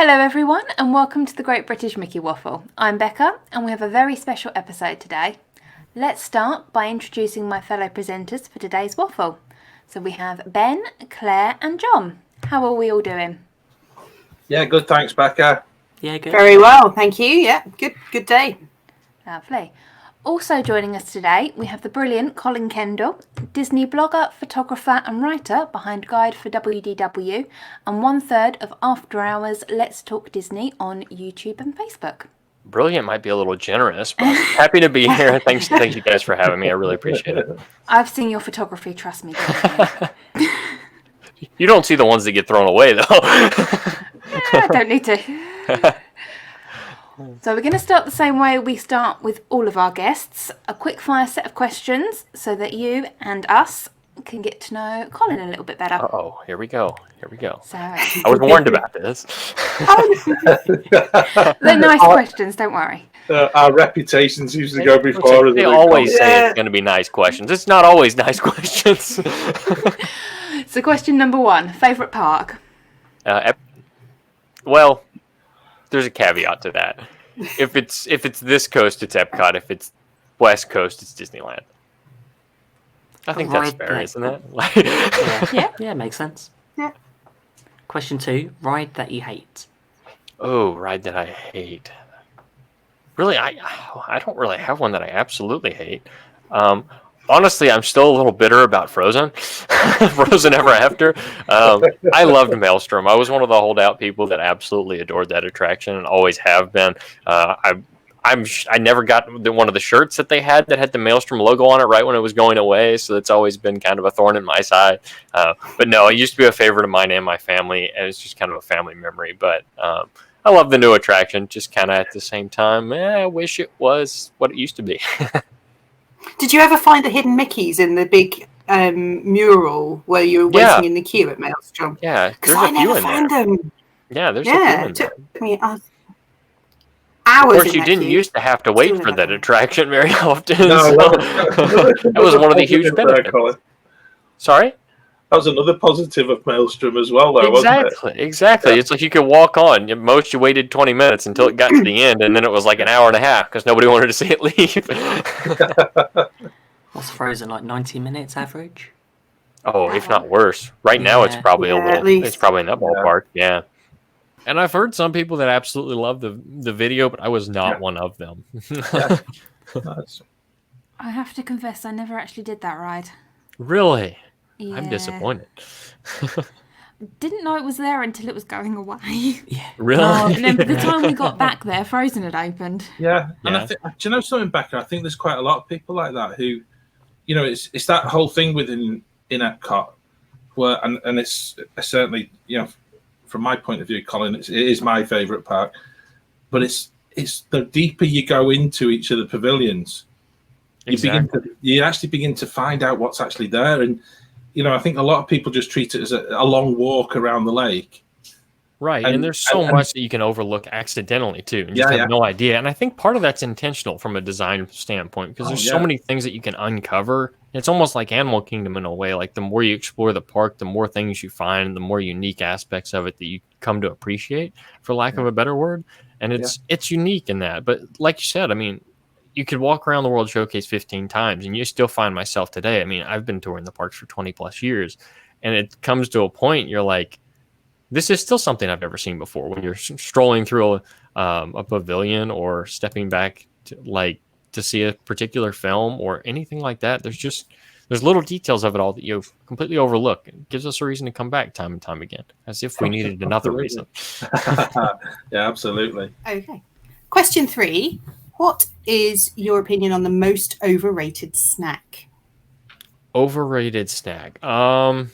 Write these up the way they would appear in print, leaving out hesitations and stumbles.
Hello everyone and welcome to the Great British Mickey Waffle. I'm Becca and we have a very special episode today. Let's start by introducing my fellow presenters for today's waffle. So we have Ben, Claire and John. How are we all doing? Yeah, good, thanks, Becca. Yeah, good. Very well, thank you. Yeah, good day. Lovely. Also joining us today, we have the brilliant Colin Kendall, Disney blogger, photographer and writer behind Guide for WDW and 1/3 of After Hours Let's Talk Disney on YouTube and Facebook. Brilliant might be a little generous, but happy to be here. Thank you guys for having me. I really appreciate it. I've seen your photography, trust me. You don't see the ones that get thrown away, though. I don't need to. So we're going to start the same way we start with all of our guests. A quick fire set of questions so that you and us can get to know Colin a little bit better. Uh-oh, here we go. So, I was warned about this. they're nice questions, don't worry. Our reputations usually go before. They always say it's going to be nice questions. It's not always nice questions. So question number 1, favourite park? Well, there's a caveat to that. If it's this coast, it's Epcot. If it's West Coast, it's Disneyland. I think that's fair, isn't it? Yeah, makes sense. Yeah. Question 2, ride that you hate. Oh, ride that I hate. Really, I don't really have one that I absolutely hate. Honestly, I'm still a little bitter about Frozen. Frozen Ever After. I loved Maelstrom. I was one of the holdout people that absolutely adored that attraction and always have been. I never got one of the shirts that they had that had the Maelstrom logo on it right when it was going away, so it's always been kind of a thorn in my side. But no, it used to be a favorite of mine and my family, and it's just kind of a family memory. But I love the new attraction, just kind of at the same time. I wish it was what it used to be. Did you ever find the hidden Mickeys in the big mural where you were waiting in the queue at Maelstrom? Yeah, because I never found them. Yeah, there's a few in there. It took me hours. Of course, you didn't used to have to wait for that attraction very often. No, that was one of the huge benefits. Sorry? That was another positive of Maelstrom as well, though, wasn't it? Exactly. Yeah. It's like you could walk on. At most, you waited 20 minutes until it got to the end, and then it was like an hour and a half because nobody wanted to see it leave. What's Frozen, like 90 minutes average? Oh, if not worse. Right now, it's probably a little. It's probably in that ballpark. Yeah. And I've heard some people that absolutely love the video, but I was not one of them. I have to confess, I never actually did that ride. Really? Yeah. I'm disappointed. Didn't know it was there until it was going away. Yeah. Really? And then by the time we got back there, Frozen had opened. Yeah. And I think, do you know something, Becca? I think there's quite a lot of people like that who, you know, it's that whole thing within in Epcot where, and it's certainly, you know, from my point of view, Colin, it is my favourite park. But it's the deeper you go into each of the pavilions, you actually begin to find out what's actually there. And, you know, I think a lot of people just treat it as a long walk around the lake. Right, and there's so much that you can overlook accidentally, too, and just have no idea. And I think part of that's intentional from a design standpoint, because there's so many things that you can uncover. It's almost like Animal Kingdom in a way. Like, the more you explore the park, the more things you find, the more unique aspects of it that you come to appreciate, for lack of a better word. And it's unique in that. But like you said, I mean, you could walk around the World Showcase 15 times, and you still find myself today. I mean, I've been touring the parks for 20-plus years, and it comes to a point you're like, this is still something I've never seen before. When you're strolling through a pavilion or stepping back to see a particular film or anything like that, there's little details of it all that you completely overlook. It gives us a reason to come back time and time again, as if we needed another reason. Yeah, absolutely. Okay. Question 3. What is your opinion on the most overrated snack? Overrated snack. Gosh.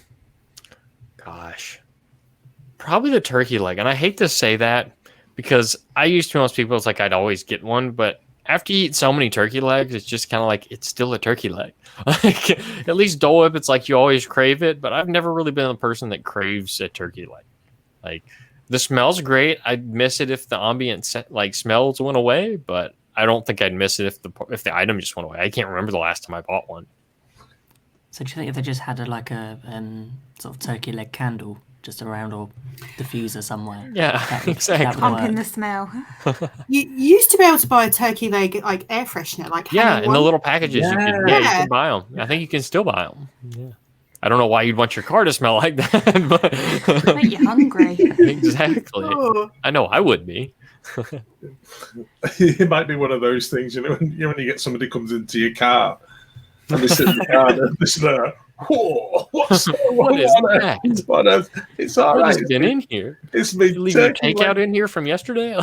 Probably the turkey leg. And I hate to say that because I used to be most people, it's like I'd always get one, but after you eat so many turkey legs, it's just kind of like, it's still a turkey leg. Like, at least Dole Whip, it's like you always crave it, but I've never really been a person that craves a turkey leg. Like, the smell's great. I'd miss it if the ambient smells went away, but I don't think I'd miss it if the item just went away. I can't remember the last time I bought one. So do you think if they just had a sort of turkey leg candle just around, or diffuser somewhere. Yeah, exactly. Pumping the smell. You used to be able to buy a turkey leg like air freshener, like Yeah, in the one. little packages, you can buy them. I think you can still buy them. Yeah. I don't know why you'd want your car to smell like that, but Make you hungry. exactly. Oh. I know I would be. It might be one of those things, when you get somebody comes into your car and they sit in the car and they say, "Whoa, what is that? It's all What right. has been in here? It's me. You leave your takeout in here from yesterday?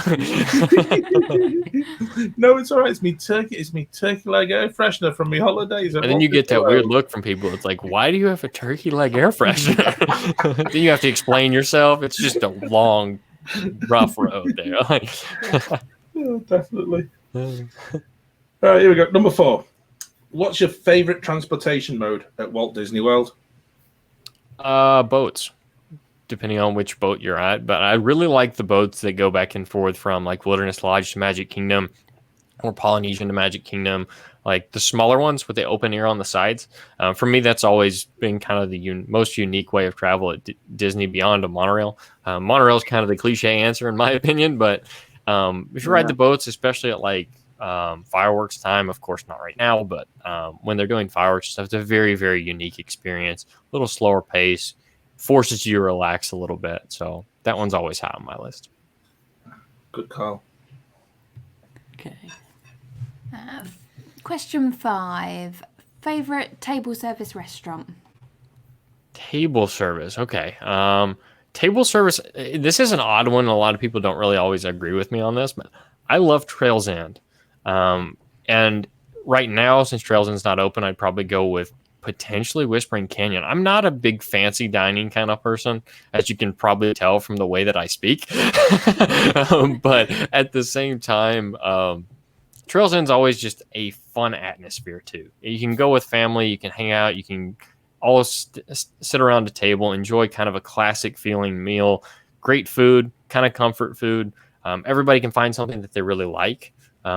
No, it's all right. It's me turkey. It's me turkey leg air freshener from my holidays. And then you get that weird look from people. It's like, why do you have a turkey leg air freshener? Then you have to explain yourself. It's just a long, rough road there. Oh, definitely. All right, here we go. Number 4. What's your favorite transportation mode at Walt Disney World? Boats, depending on which boat you're at. But I really like the boats that go back and forth from like Wilderness Lodge to Magic Kingdom, or Polynesian to Magic Kingdom. Like the smaller ones with the open air on the sides. For me, that's always been kind of the most unique way of travel at Disney, beyond a monorail. Monorail is kind of the cliche answer in my opinion, but if you ride the boats, especially at like fireworks time, of course not right now, but when they're doing fireworks stuff, it's a very, very unique experience. A little slower pace, forces you to relax a little bit. So that one's always high on my list. Good call. Okay. Question 5. Favorite table service restaurant? Table service. Okay. Table service. This is an odd one. A lot of people don't really always agree with me on this, but I love Trails End. And right now, since Trails End's not open, I'd probably go with potentially Whispering Canyon. I'm not a big fancy dining kind of person, as you can probably tell from the way that I speak. But at the same time, Trails End's always just a fun atmosphere too. You can go with family, you can hang out, you can all sit around a table, enjoy kind of a classic feeling meal, great food, kind of comfort food. Everybody can find something that they really like,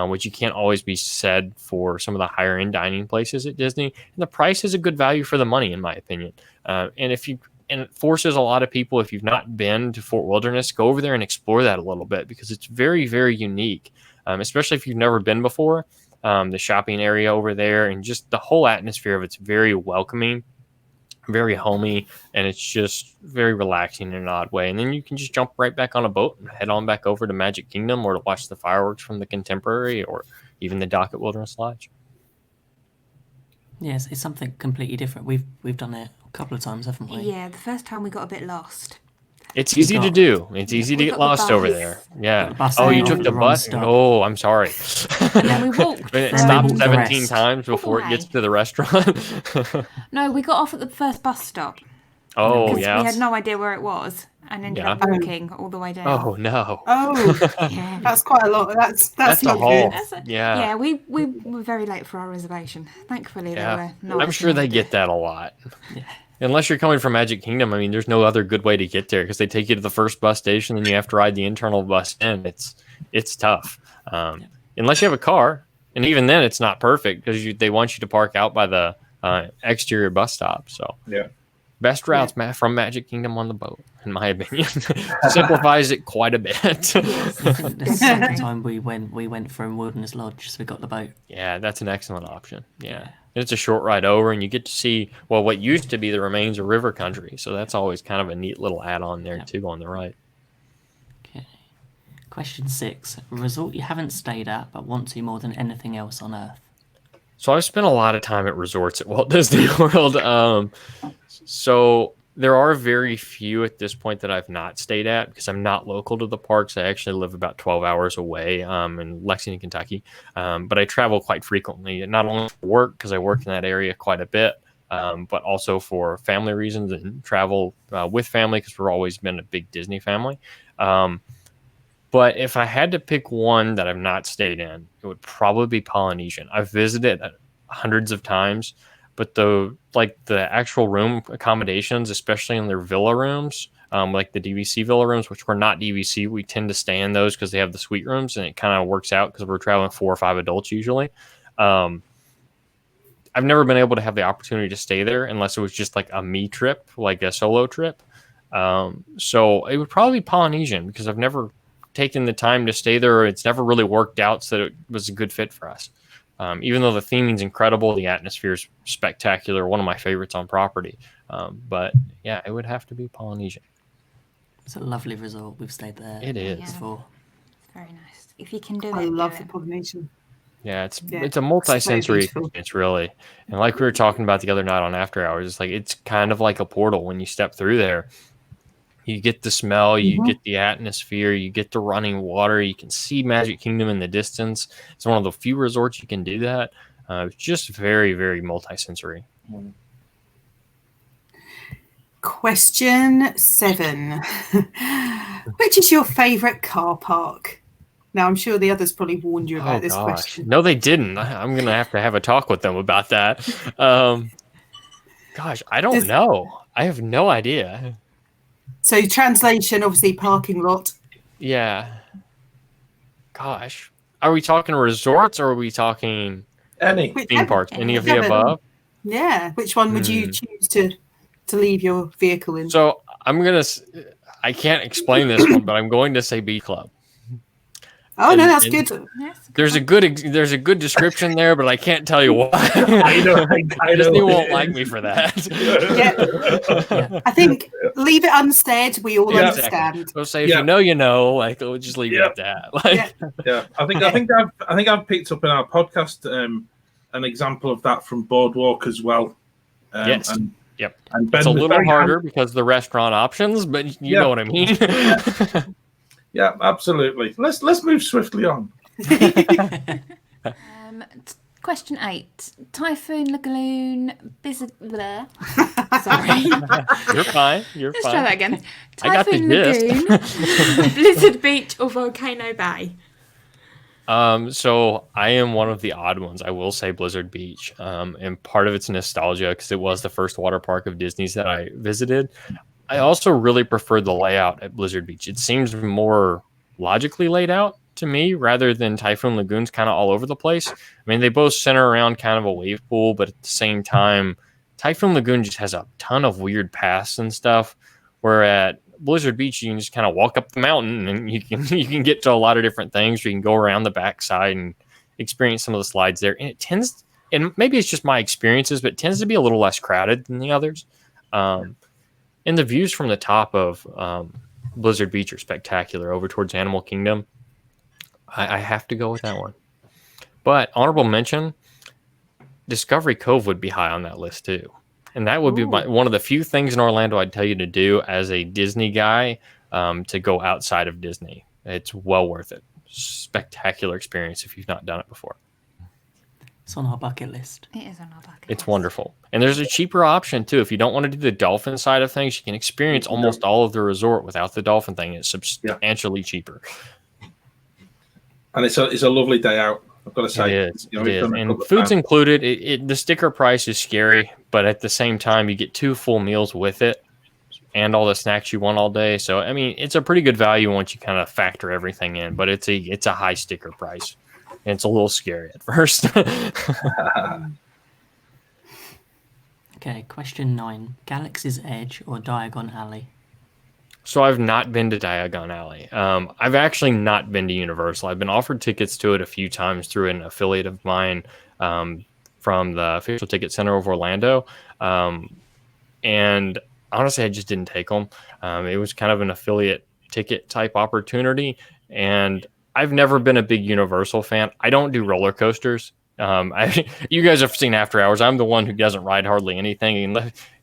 which you can't always be said for some of the higher end dining places at Disney. And the price is a good value for the money, in my opinion. And it forces a lot of people, if you've not been to Fort Wilderness, go over there and explore that a little bit, because it's very, very unique, especially if you've never been before. The shopping area over there and just the whole atmosphere of it's very welcoming, very homey, and it's just very relaxing in an odd way. And then you can just jump right back on a boat and head on back over to Magic Kingdom, or to watch the fireworks from the Contemporary, or even the dock at Wilderness Lodge. Yes, it's something completely different. We've done it a couple of times, haven't we? Yeah, the first time we got a bit lost. It's easy to do. It's easy to get lost over there. Yeah. Oh, you took the bus? Oh, I'm sorry. And then we walked. It stopped 17 times before it gets to the restaurant. No, we got off at the first bus stop. Oh, yeah. We had no idea where it was, and ended up walking all the way down. Oh, no. Oh, Yeah. that's quite a lot. That's a not haul. good. Yeah, we were very late for our reservation. Thankfully, they were not. I'm sure they get that a lot. Yeah. Unless you're coming from Magic Kingdom, I mean, there's no other good way to get there, because they take you to the first bus station, and you have to ride the internal bus in. It's tough. Unless you have a car, and even then, it's not perfect, because they want you to park out by the exterior bus stop. So Yeah. best routes from Magic Kingdom on the boat, in my opinion. Simplifies it quite a bit. I think the second time we went from Wilderness Lodge, so we got the boat. Yeah, that's an excellent option. Yeah. And it's a short ride over, and you get to see, well, what used to be the remains of River Country. So that's always kind of a neat little add-on there, too, on the right. Okay. Question 6. A resort you haven't stayed at, but want to more than anything else on Earth. So I've spent a lot of time at resorts at Walt Disney World. So there are very few at this point that I've not stayed at, because I'm not local to the parks. I actually live about 12 hours away in Lexington, Kentucky. But I travel quite frequently, not only for work, because I work in that area quite a bit, but also for family reasons, and travel with family, because we've always been a big Disney family. But if I had to pick one that I've not stayed in, it would probably be Polynesian. I've visited hundreds of times, but the actual room accommodations, especially in their villa rooms, like the DVC villa rooms, which were not DVC, we tend to stay in those because they have the suite rooms, and it kind of works out because we're traveling 4 or 5 adults usually. I've never been able to have the opportunity to stay there unless it was just like a me trip, like a solo trip. So it would probably be Polynesian because I've never taken the time to stay there. Or it's never really worked out so that it was a good fit for us. Even though the theming's incredible, the atmosphere is spectacular, one of my favorites on property. But yeah, it would have to be Polynesian. It's a lovely resort. We've stayed there. It is. Before. It's very nice. If you can do it, I love do the it. Polynesian. Yeah, it's a multi-sensory experience, really. And like we were talking about the other night on After Hours, it's like it's kind of like a portal when you step through there. You get the smell, you get the atmosphere, you get the running water, you can see Magic Kingdom in the distance. It's one of the few resorts you can do that. It's just very, very multi-sensory. Question 7. Which is your favourite car park? Now, I'm sure the others probably warned you about this question. No, they didn't. I'm going to have a talk with them about that. Gosh, I don't know. I have no idea. So translation, obviously, parking lot. Yeah. Gosh. Are we talking resorts or are we talking theme parks? Any of the above? Yeah. Which one would you choose to leave your vehicle in? So I can't explain this one, but I'm going to say Beach Club. Oh, no, that's good. There's a good description there, but I can't tell you why. I know. Disney won't like me for that. Yeah. I think leave it unsaid. We all understand. So say if you know, you know. Like we'll just leave it at that. I think I've picked up in our podcast an example of that from Boardwalk as well. Yes. And Ben it's a little harder because of the restaurant options, but you know what I mean. Yeah, absolutely. Let's move swiftly on. Question 8. Typhoon Lagoon, Blizzard... Sorry. You're fine. Let's try that again. Typhoon Lagoon, Blizzard Beach, or Volcano Bay? So I am one of the odd ones. I will say Blizzard Beach. And part of it's nostalgia because it was the first water park of Disney's that I visited. I also really prefer the layout at Blizzard Beach. It seems more logically laid out to me rather than Typhoon Lagoon's kind of all over the place. I mean, they both center around kind of a wave pool, but at the same time, Typhoon Lagoon just has a ton of weird paths and stuff, where at Blizzard Beach, you can just kind of walk up the mountain and you can get to a lot of different things, or you can go around the backside and experience some of the slides there. And maybe it's just my experiences, but it tends to be a little less crowded than the others. And the views from the top of Blizzard Beach are spectacular over towards Animal Kingdom. I have to go with that one. But honorable mention, Discovery Cove would be high on that list too. And that would be one of the few things in Orlando I'd tell you to do as a Disney guy, to go outside of Disney. It's well worth it. Spectacular experience if you've not done it before. It's on our bucket list. It is on our bucket list. It's wonderful. And there's a cheaper option, too. If you don't want to do the dolphin side of things, you can experience almost all of the resort without the dolphin thing. It's substantially cheaper. And it's a lovely day out, I've got to say. It is. And food's included. The sticker price is scary, but at the same time, you get 2 full meals with it and all the snacks you want all day. So, I mean, it's a pretty good value once you kind of factor everything in, but it's a high sticker price. And it's a little scary at first. Okay, question 9. Galaxy's Edge or Diagon Alley? So I've not been to Diagon Alley. I've actually not been to Universal. I've been offered tickets to it a few times through an affiliate of mine from the Official Ticket Center of Orlando. And honestly, I just didn't take them. It was kind of an affiliate ticket type opportunity. And I've never been a big Universal fan. I don't do roller coasters. You guys have seen After Hours. I'm the one who doesn't ride hardly anything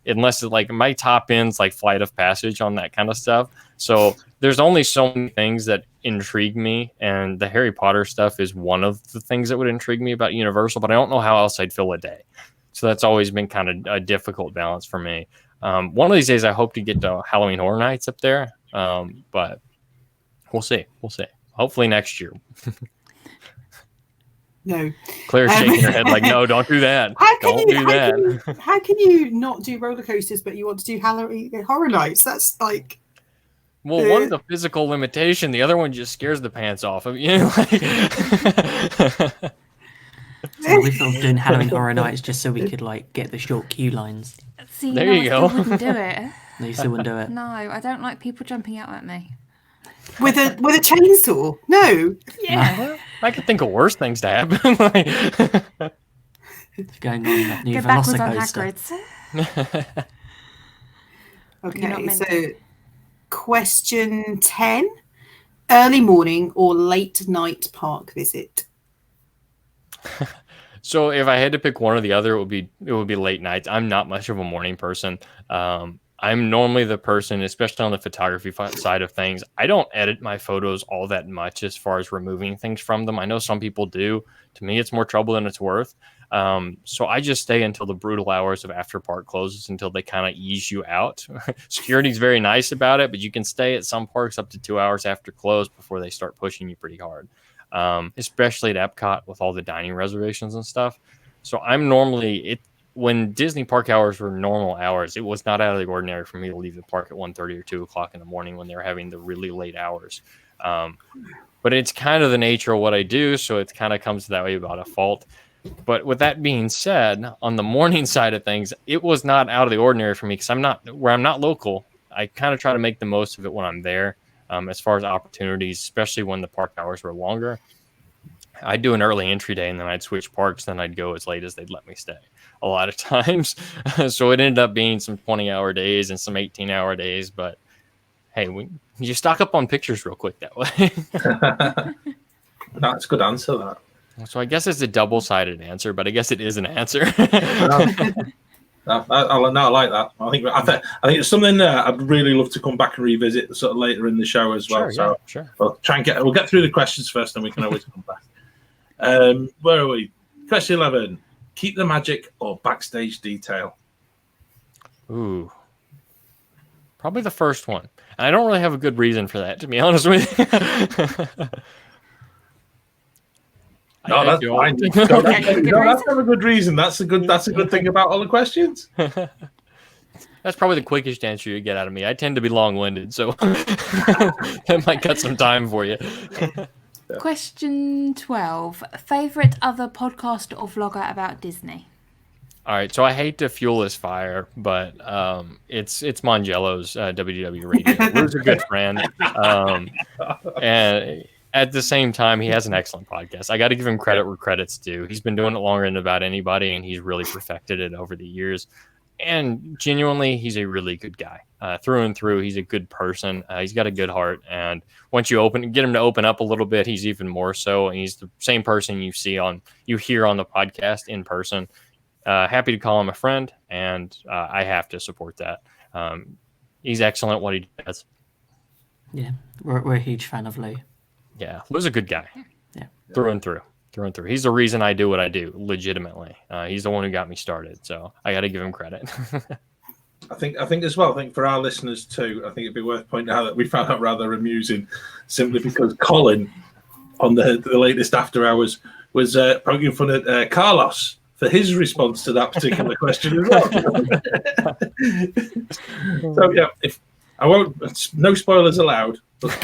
unless like my top end's like Flight of Passage on that kind of stuff. So there's only so many things that intrigue me, and the Harry Potter stuff is one of the things that would intrigue me about Universal, but I don't know how else I'd fill a day. So that's always been kind of a difficult balance for me. One of these days I hope to get to Halloween Horror Nights up there, but we'll see. Hopefully next year. No. Claire's shaking her head like, no, don't do that. How can you not do roller coasters, but you want to do Halloween Horror Nights? That's like... Well, one is a physical limitation. The other one just scares the pants off of you. So we thought of doing Halloween Horror Nights just so we could like get the short queue lines. See, there you go. I wouldn't do it. Lucy wouldn't do it. No, I don't like people jumping out at me. With a chainsaw? No. Yeah. Well, I could think of worse things to happen. Going on that new Go backwards on Velocicoaster. Hagrid's. You're not Okay, meant so to. question 10. Early morning or late night park visit? So if I had to pick one or the other, it would be late nights. I'm not much of a morning person. I'm normally the person, especially on the photography side of things. I don't edit my photos all that much as far as removing things from them. I know some people do. To me, it's more trouble than it's worth. So I just stay until the brutal hours of after park closes until they kind of ease you out. Security's very nice about it, but you can stay at some parks up to 2 hours after close before they start pushing you pretty hard. Especially at Epcot with all the dining reservations and stuff. So I'm normally when Disney park hours were normal hours, it was not out of the ordinary for me to leave the park at 1:30 or 2 o'clock in the morning when they were having the really late hours. But it's kind of the nature of what I do, so it kind of comes that way by default. But with that being said, on the morning side of things, it was not out of the ordinary for me because I'm not local. I kind of try to make the most of it when I'm there. As far as opportunities, especially when the park hours were longer, I'd do an early entry day and then I'd switch parks. Then I'd go as late as they'd let me stay a lot of times. So it ended up being some 20-hour days and some 18-hour days. But hey, you stock up on pictures real quick that way. That's a good answer, that. So I guess it's a double-sided answer, but I guess it is an answer. I like that. I think it's something I'd really love to come back and revisit sort of later in the show as well. Sure. We'll we'll get through the questions first, and we can always come back. Where are we? Question 11: keep the magic or backstage detail? Ooh, probably the first one. And I don't really have a good reason for that, to be honest with you. No, that's fine. That's not a good reason. That's a good thing about all the questions. That's probably the quickest answer you get out of me. I tend to be long-winded, so that might cut some time for you. Question 12. Favorite other podcast or vlogger about Disney? All right, so I hate to fuel this fire, but it's Mongello's WDW Radio. Lou's a good friend, and at the same time, he has an excellent podcast. I got to give him credit where credit's due. He's been doing it longer than about anybody, and he's really perfected it over the years. And genuinely, he's a really good guy. Through and through, he's a good person. He's got a good heart. And once you get him to open up a little bit, he's even more so. And he's the same person you hear on the podcast in person. Happy to call him a friend, and I have to support that. He's excellent at what he does. Yeah, we're a huge fan of Lou. Yeah, Lou's a good guy. Yeah. Through and through. He's the reason I do what I do, legitimately. He's the one who got me started, so I got to give him credit. I think as well. I think for our listeners too, I think it'd be worth pointing out that we found that rather amusing, simply because Colin, on the latest After Hours, was poking fun at Carlos for his response to that particular question as well. So yeah, I won't. No spoilers allowed. But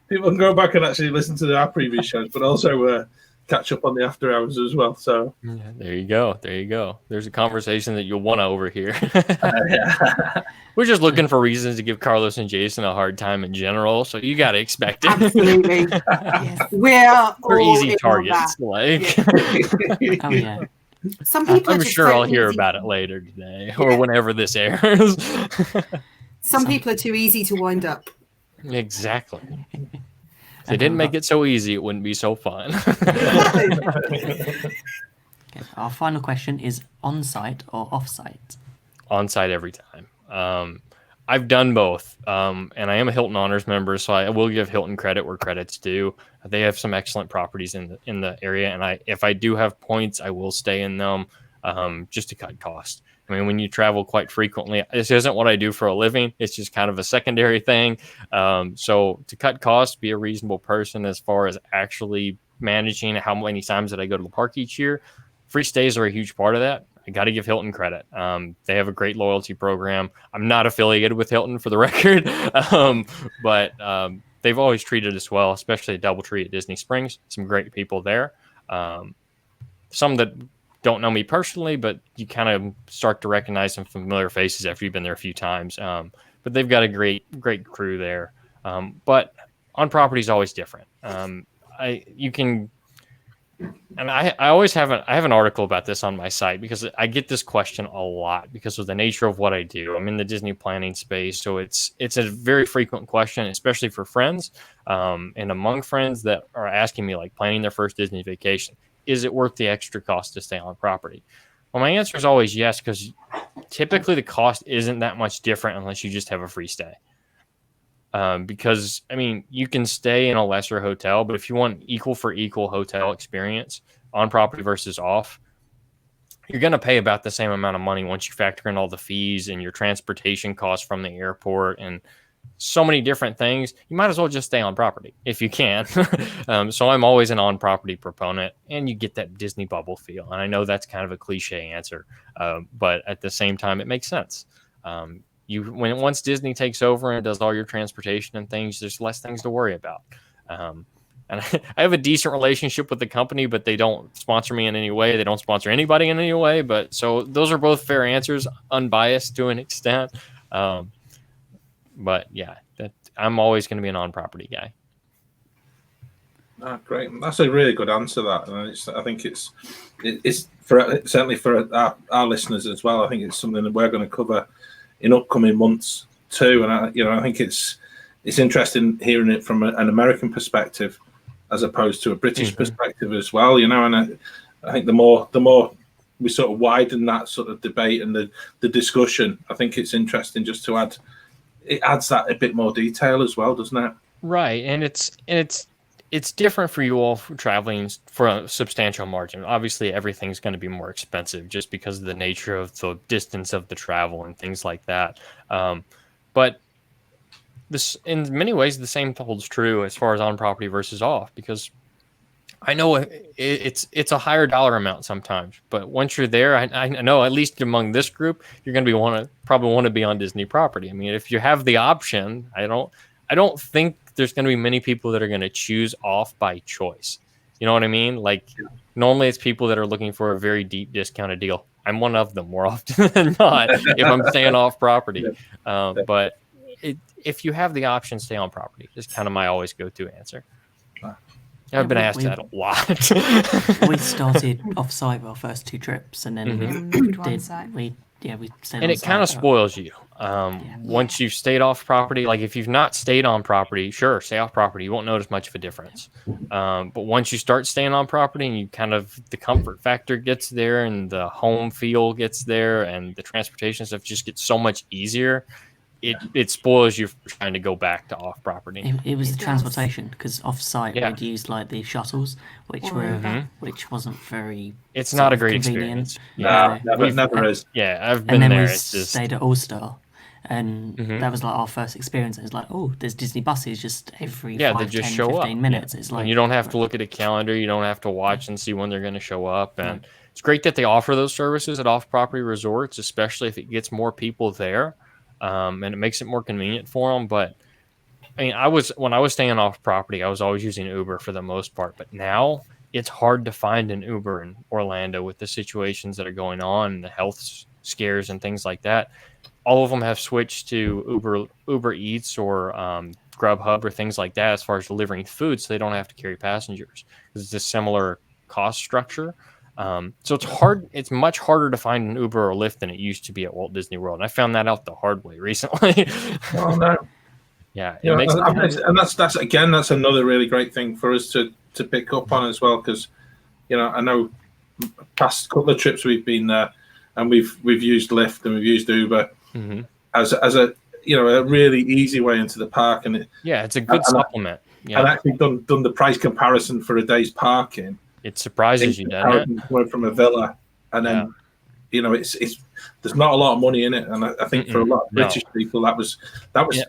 people can go back and actually listen to our previous shows, but also catch up on the After Hours as well. So there you go. There's a conversation that you'll want to overhear. We're just looking for reasons to give Carlos and Jason a hard time in general, so you got to expect it. Absolutely. Yes. We're easy targets. Like, oh yeah. Some people I'm sure I'll hear about it later today or whenever this airs. Some people are too easy to wind up. Exactly. If they didn't make it so easy, it wouldn't be so fun. Okay, our final question is on-site or off-site? On-site every time. I've done both, and I am a Hilton Honors member, so I will give Hilton credit where credit's due. They have some excellent properties in the area, and if I do have points, I will stay in them just to cut costs. I mean, when you travel quite frequently, this isn't what I do for a living. It's just kind of a secondary thing. So to cut costs, be a reasonable person as far as actually managing how many times that I go to the park each year. Free stays are a huge part of that. I got to give Hilton credit. They have a great loyalty program. I'm not affiliated with Hilton for the record, but they've always treated us well, especially at DoubleTree at Disney Springs. Some great people there. Some that don't know me personally, but you kind of start to recognize some familiar faces after you've been there a few times. But they've got a great crew there. But on property is always different. I always have an article about this on my site because I get this question a lot because of the nature of what I do. I'm in the Disney planning space, so it's a very frequent question, especially for friends and among friends that are asking me, like, planning their first Disney vacation. Is it worth the extra cost to stay on property? Well, my answer is always yes, because typically the cost isn't that much different unless you just have a free stay. Because, I mean, you can stay in a lesser hotel, but if you want equal for equal hotel experience on property versus off, you're going to pay about the same amount of money once you factor in all the fees and your transportation costs from the airport and so many different things. You might as well just stay on property if you can. So I'm always an on-property proponent, and you get that Disney bubble feel. And I know that's kind of a cliche answer, but at the same time, it makes sense. Once Disney takes over and does all your transportation and things, there's less things to worry about. And I have a decent relationship with the company, but they don't sponsor me in any way. They don't sponsor anybody in any way. But so those are both fair answers, unbiased to an extent. But yeah, I'm always going to be an on-property guy. Great. That's a really good answer. That, and I think it's certainly for our listeners as well. I think it's something that we're going to cover in upcoming months too, and I think it's interesting hearing it from an American perspective as opposed to a British perspective as well. And I think the more we sort of widen that sort of debate and the discussion, I think it's interesting just to adds that a bit more detail as well, doesn't it? Right, and it's different for you all traveling for a substantial margin. Obviously, everything's going to be more expensive just because of the nature of the distance of the travel and things like that. But this, in many ways, the same holds true as far as on property versus off, because I know it's a higher dollar amount sometimes, but once you're there, I know at least among this group, you're going to probably want to be on Disney property. I mean, if you have the option, I don't think there's going to be many people that are going to choose off by choice. You know what I mean? Like, normally it's people that are looking for a very deep discounted deal. I'm one of them more often than not if I'm staying off property. But if you have the option, stay on property. Is kind of my always go-to answer. I've been asked that a lot. We started off-site our first 2 trips, and then we stayed and it kind of spoils you. Once you've stayed off property, like if you've not stayed on property, sure, stay off property. You won't notice much of a difference. But once you start staying on property and you kind of, the comfort factor gets there and the home feel gets there and the transportation stuff just gets so much easier, it spoils you for trying to go back to off property. It was the transportation, because off-site we'd used like the shuttles, which wasn't very. It's not a great convenient. experience. Yeah, never is. Yeah, I've been and then there. we stayed at All-Star, and that was like our first experience. It's like, oh, there's Disney buses just every 5, they just 10, show 15 up. minutes. It's like, and you don't have to look at a calendar. You don't have to watch and see when they're going to show up. And it's great that they offer those services at off-property resorts, especially if it gets more people there. And it makes it more convenient for them. But I mean, when I was staying off property, I was always using Uber for the most part. But now it's hard to find an Uber in Orlando with the situations that are going on, the health scares and things like that. All of them have switched to Uber Eats or Grubhub or things like that as far as delivering food, so they don't have to carry passengers. It's a similar cost structure. So it's hard. It's much harder to find an Uber or Lyft than it used to be at Walt Disney World. And I found that out the hard way recently. Oh no! Yeah, and that's another really great thing for us to pick up on as well, because I know past couple of trips we've been there, and we've used Lyft and we've used Uber as a a really easy way into the park, and it's a good supplement. And actually done the price comparison for a day's parking. It surprises you, doesn't it? Going from a villa, and then it's there's not a lot of money in it, and I think for a lot of British people that was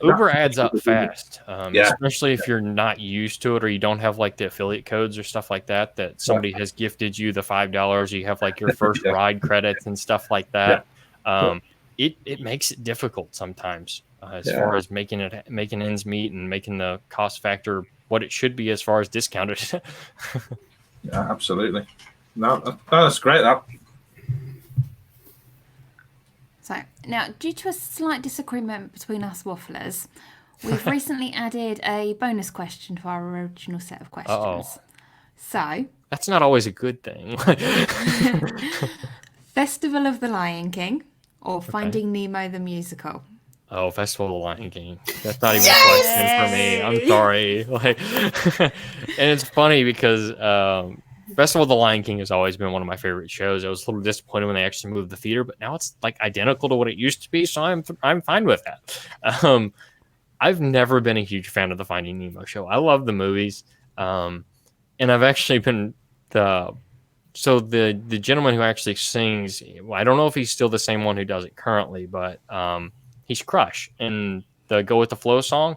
Uber adds up fast, especially if you're not used to it or you don't have like the affiliate codes or stuff like that somebody has gifted you the $5, you have like your first ride credits and stuff like that. It makes it difficult sometimes as far as making ends meet and making the cost factor what it should be as far as discounted. Yeah, absolutely. No, that's great. So now, due to a slight disagreement between us wafflers, we've recently added a bonus question to our original set of questions. Uh-oh. So that's not always a good thing. Festival of the Lion King or Finding Nemo the musical? Oh, Festival of the Lion King. That's not even a question for me. I'm sorry. And it's funny because Festival of the Lion King has always been one of my favorite shows. I was a little disappointed when they actually moved the theater, but now it's like identical to what it used to be, so I'm fine with that. I've never been a huge fan of the Finding Nemo show. I love the movies, and I've actually been the gentleman who actually sings. Well, I don't know if he's still the same one who does it currently, but he's Crush in the Go With The Flow song.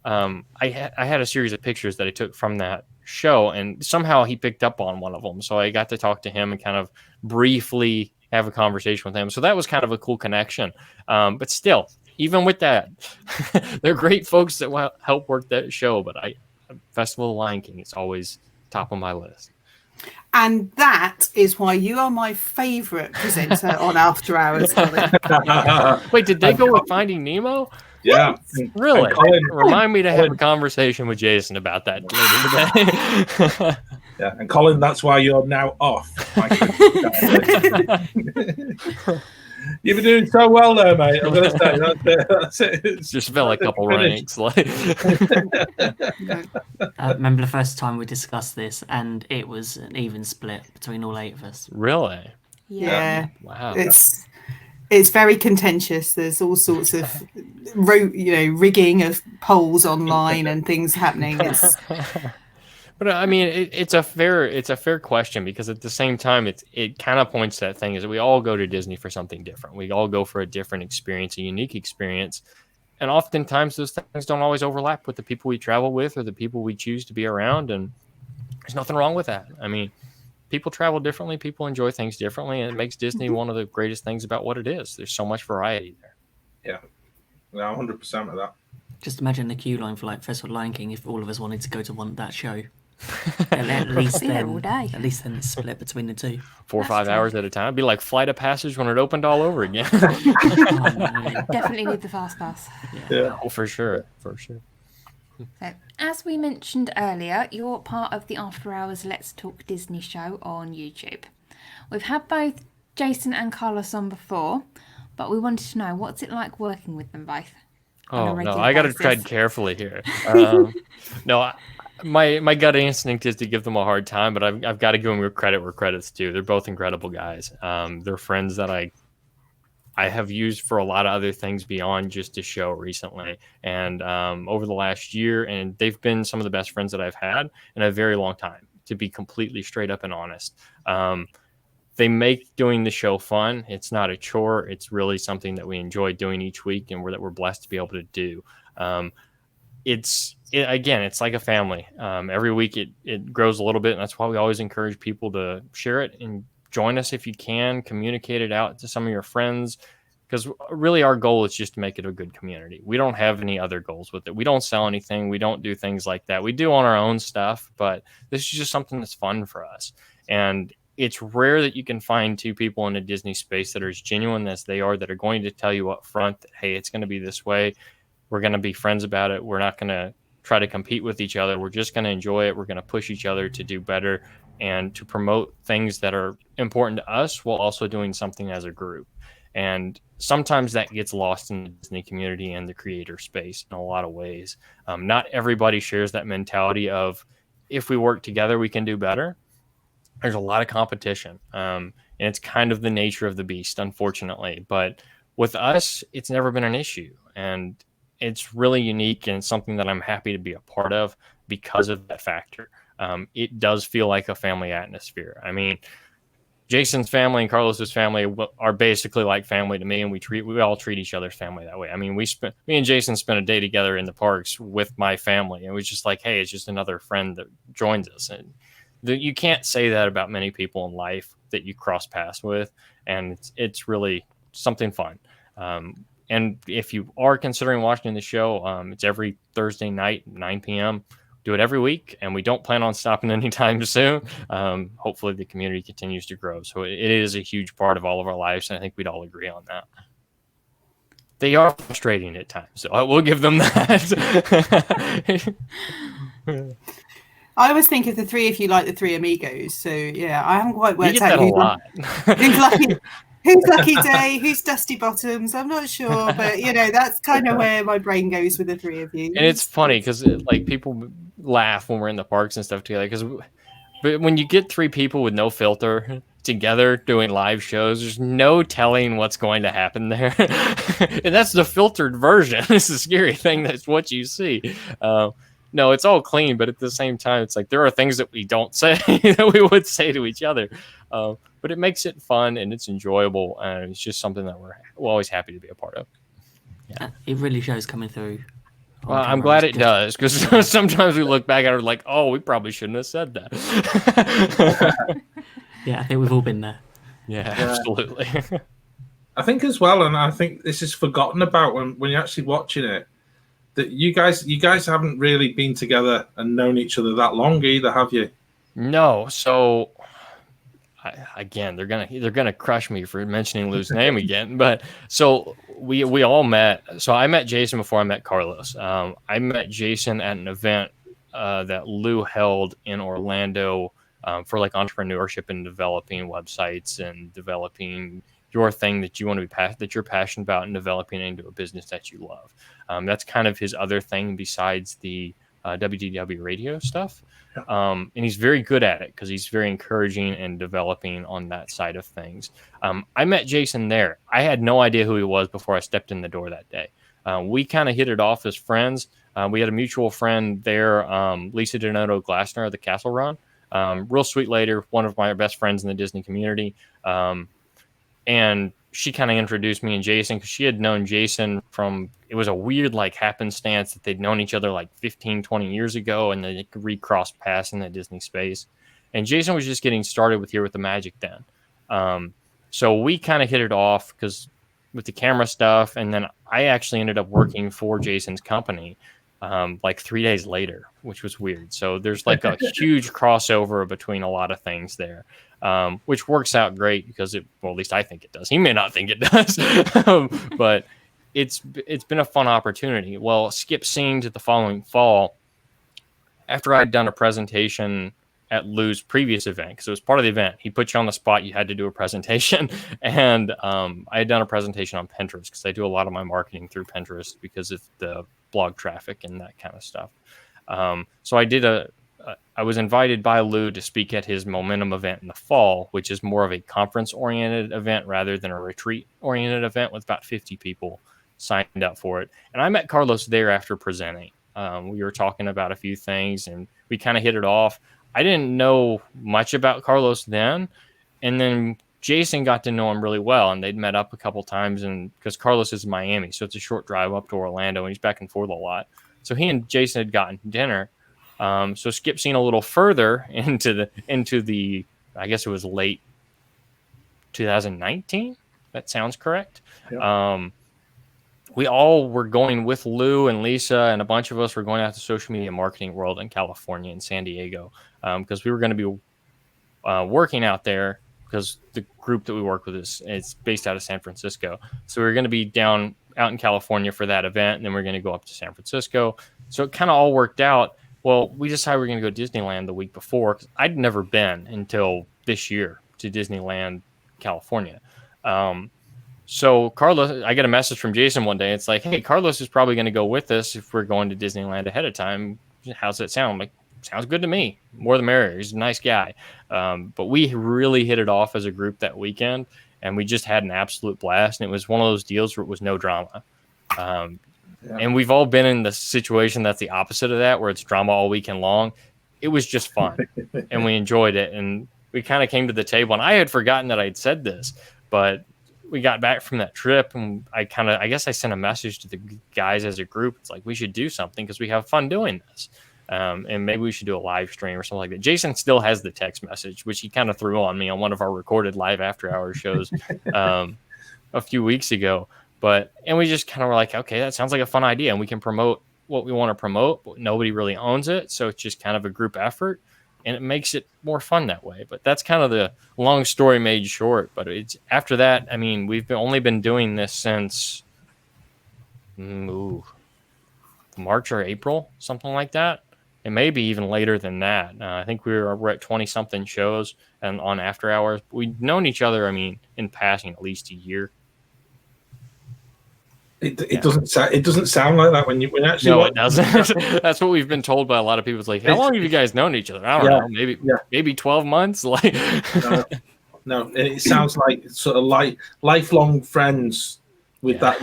I had a series of pictures that I took from that show, and somehow he picked up on one of them. So I got to talk to him and kind of briefly have a conversation with him. So that was kind of a cool connection. But still, even with that, they're great folks that help work that show. But Festival of the Lion King is always top of my list. And that is why you are my favourite presenter on After Hours, Colin. Wait, did they go with Finding Nemo? Yeah. Really? Remind me to have a conversation with Jason about that later today. Yeah, and Colin, that's why you're now off. You've been doing so well there, mate. I'm going to say that's it. Just fell a couple ranks. Remember the first time we discussed this, and it was an even split between all 8 of us. Really? Yeah. Wow. It's very contentious. There's all sorts of rigging of polls online and things happening. But I mean, it's a fair question, because at the same time, it kind of points to that thing is that we all go to Disney for something different. We all go for a different experience, a unique experience. And oftentimes those things don't always overlap with the people we travel with or the people we choose to be around. And there's nothing wrong with that. I mean, people travel differently. People enjoy things differently. And it makes Disney one of the greatest things about what it is. There's so much variety there. Yeah, 100% of that. Just imagine the queue line for like Festival of Lion King if all of us wanted to go to that show. At least then, all day. At least then it's split between the two. 4 or 5 hours at a time. It'd be like Flight of Passage when it opened all over again. Definitely need the fast pass. Yeah. Oh, for sure. So, as we mentioned earlier, you're part of the After Hours Let's Talk Disney show on YouTube. We've had both Jason and Carlos on before, but we wanted to know, what's it like working with them both? Oh, no, I got to tread carefully here. My gut instinct is to give them a hard time, but I've got to give them credit where credit's due. They're both incredible guys. They're friends that I have used for a lot of other things beyond just a show recently. And over the last year, and they've been some of the best friends that I've had in a very long time, to be completely straight up and honest. They make doing the show fun. It's not a chore. It's really something that we enjoy doing each week and that we're blessed to be able to do. It's like a family. Every week it grows a little bit, and that's why we always encourage people to share it and join us if you can. Communicate it out to some of your friends, because really our goal is just to make it a good community. We don't have any other goals with it. We don't sell anything. We don't do things like that. We do on our own stuff, but this is just something that's fun for us. And it's rare that you can find 2 people in a Disney space that are as genuine as they are, that are going to tell you up front that, hey, it's going to be this way. We're going to be friends about it. We're not going to try to compete with each other. We're just going to enjoy it. We're going to push each other to do better and to promote things that are important to us while also doing something as a group. And sometimes that gets lost in the Disney community and the creator space in a lot of ways. Not everybody shares that mentality of, if we work together, we can do better. There's a lot of competition. And it's kind of the nature of the beast, unfortunately. But with us, it's never been an issue. And it's really unique and something that I'm happy to be a part of because of that factor. It does feel like a family atmosphere. I mean, Jason's family and Carlos's family are basically like family to me, and we all treat each other's family that way. I mean, me and Jason spent a day together in the parks with my family, and it was just like, hey, it's just another friend that joins us. And you can't say that about many people in life that you cross paths with, and it's really something fun. And if you are considering watching the show, it's every Thursday night, 9 p.m. Do it every week, and we don't plan on stopping anytime soon. Hopefully the community continues to grow. So it is a huge part of all of our lives, and I think we'd all agree on that. They are frustrating at times, so I will give them that. I always think of the three of you like the three amigos. So yeah, I haven't quite worked You get out that a lot. who's Lucky Day, who's Dusty Bottoms. I'm not sure, but that's kind of where my brain goes with the three of you. And it's funny because like people laugh when we're in the parks and stuff together. But when you get three people with no filter together doing live shows, there's no telling what's going to happen there. And that's the filtered version. It's the scary thing. That's what you see. No, it's all clean, but at the same time, it's like there are things that we don't say that we would say to each other. But it makes it fun and it's enjoyable, and it's just something that we're always happy to be a part of. Yeah, it really shows coming through. Well, I'm glad it does, because sometimes we look back at it like, oh, we probably shouldn't have said that. Yeah, I think we've all been there. Yeah, absolutely. I think as well, and I think this is forgotten about when you're actually watching it, that you guys haven't really been together and known each other that long either, have you? No. So again, they're gonna crush me for mentioning Lou's name again. But so we all met. So I met Jason before I met Carlos. I met Jason at an event that Lou held in Orlando for like entrepreneurship and developing websites and developing your thing that you want to be that you're passionate about and developing into a business that you love. That's kind of his other thing besides the WDW radio stuff. And he's very good at it because he's very encouraging and developing on that side of things. I met Jason there. I had no idea who he was before I stepped in the door that day. We kind of hit it off as friends. We had a mutual friend there, Lisa Donato Glassner of the Castle Run. Real sweet lady, one of my best friends in the Disney community. And she kind of introduced me and Jason because she had known Jason from, it was a weird like happenstance that they'd known each other like 15, 20 years ago, and they recrossed paths in the Disney space. And Jason was just getting started with Here with the Magic then. So we kind of hit it off because with the camera stuff, and then I actually ended up working for Jason's company like 3 days later, which was weird. So there's like a huge crossover between a lot of things there. Which works out great because at least I think it does. He may not think it does, but it's been a fun opportunity. Well, skip scene to the following fall. After I'd done a presentation at Lou's previous event, because it was part of the event, he put you on the spot. You had to do a presentation, and I had done a presentation on Pinterest because I do a lot of my marketing through Pinterest because of the blog traffic and that kind of stuff. So I did I was invited by Lou to speak at his Momentum event in the fall, which is more of a conference-oriented event rather than a retreat-oriented event with about 50 people signed up for it. And I met Carlos there after presenting. We were talking about a few things, and we kind of hit it off. I didn't know much about Carlos then, and then Jason got to know him really well, and they'd met up a couple times, and because Carlos is in Miami, so it's a short drive up to Orlando, and he's back and forth a lot. So he and Jason had gotten dinner. So skip scene a little further into the I guess it was late 2019. That sounds correct. Yeah. We all were going with Lou and Lisa, and a bunch of us were going out to social media marketing world in California and San Diego because we were going to be working out there because the group that we work with is based out of San Francisco. So we were going to be down out in California for that event, and then we're going to go up to San Francisco. So it kind of all worked out. Well, we decided we were going to go to Disneyland the week before because I'd never been until this year to Disneyland, California. So Carlos, I get a message from Jason one day. It's like, hey, Carlos is probably going to go with us if we're going to Disneyland ahead of time. How's that sound? I'm like, sounds good to me. More the merrier. He's a nice guy. But we really hit it off as a group that weekend, and we just had an absolute blast. And it was one of those deals where it was no drama. Yeah. And we've all been in the situation that's the opposite of that, where it's drama all weekend long. It was just fun, and we enjoyed it. And we kind of came to the table, and I had forgotten that I'd said this, but we got back from that trip, and I guess I sent a message to the guys as a group. It's like, we should do something because we have fun doing this. And maybe we should do a live stream or something like that. Jason still has the text message, which he kind of threw on me on one of our recorded live after hours shows a few weeks ago. And we just kind of were like, okay, that sounds like a fun idea, and we can promote what we want to promote, but nobody really owns it. So it's just kind of a group effort, and it makes it more fun that way. But that's kind of the long story made short. But it's after that, I mean, we've only been doing this since March or April, something like that. It may be even later than that. I think we're at 20-something shows and on After Hours. We've known each other, in passing, at least a year. It doesn't sound like that when actually. No, it doesn't. That's what we've been told by a lot of people. It's like, how long have you guys known each other? I don't know, maybe 12 months. Like, no, it sounds like sort of lifelong friends with that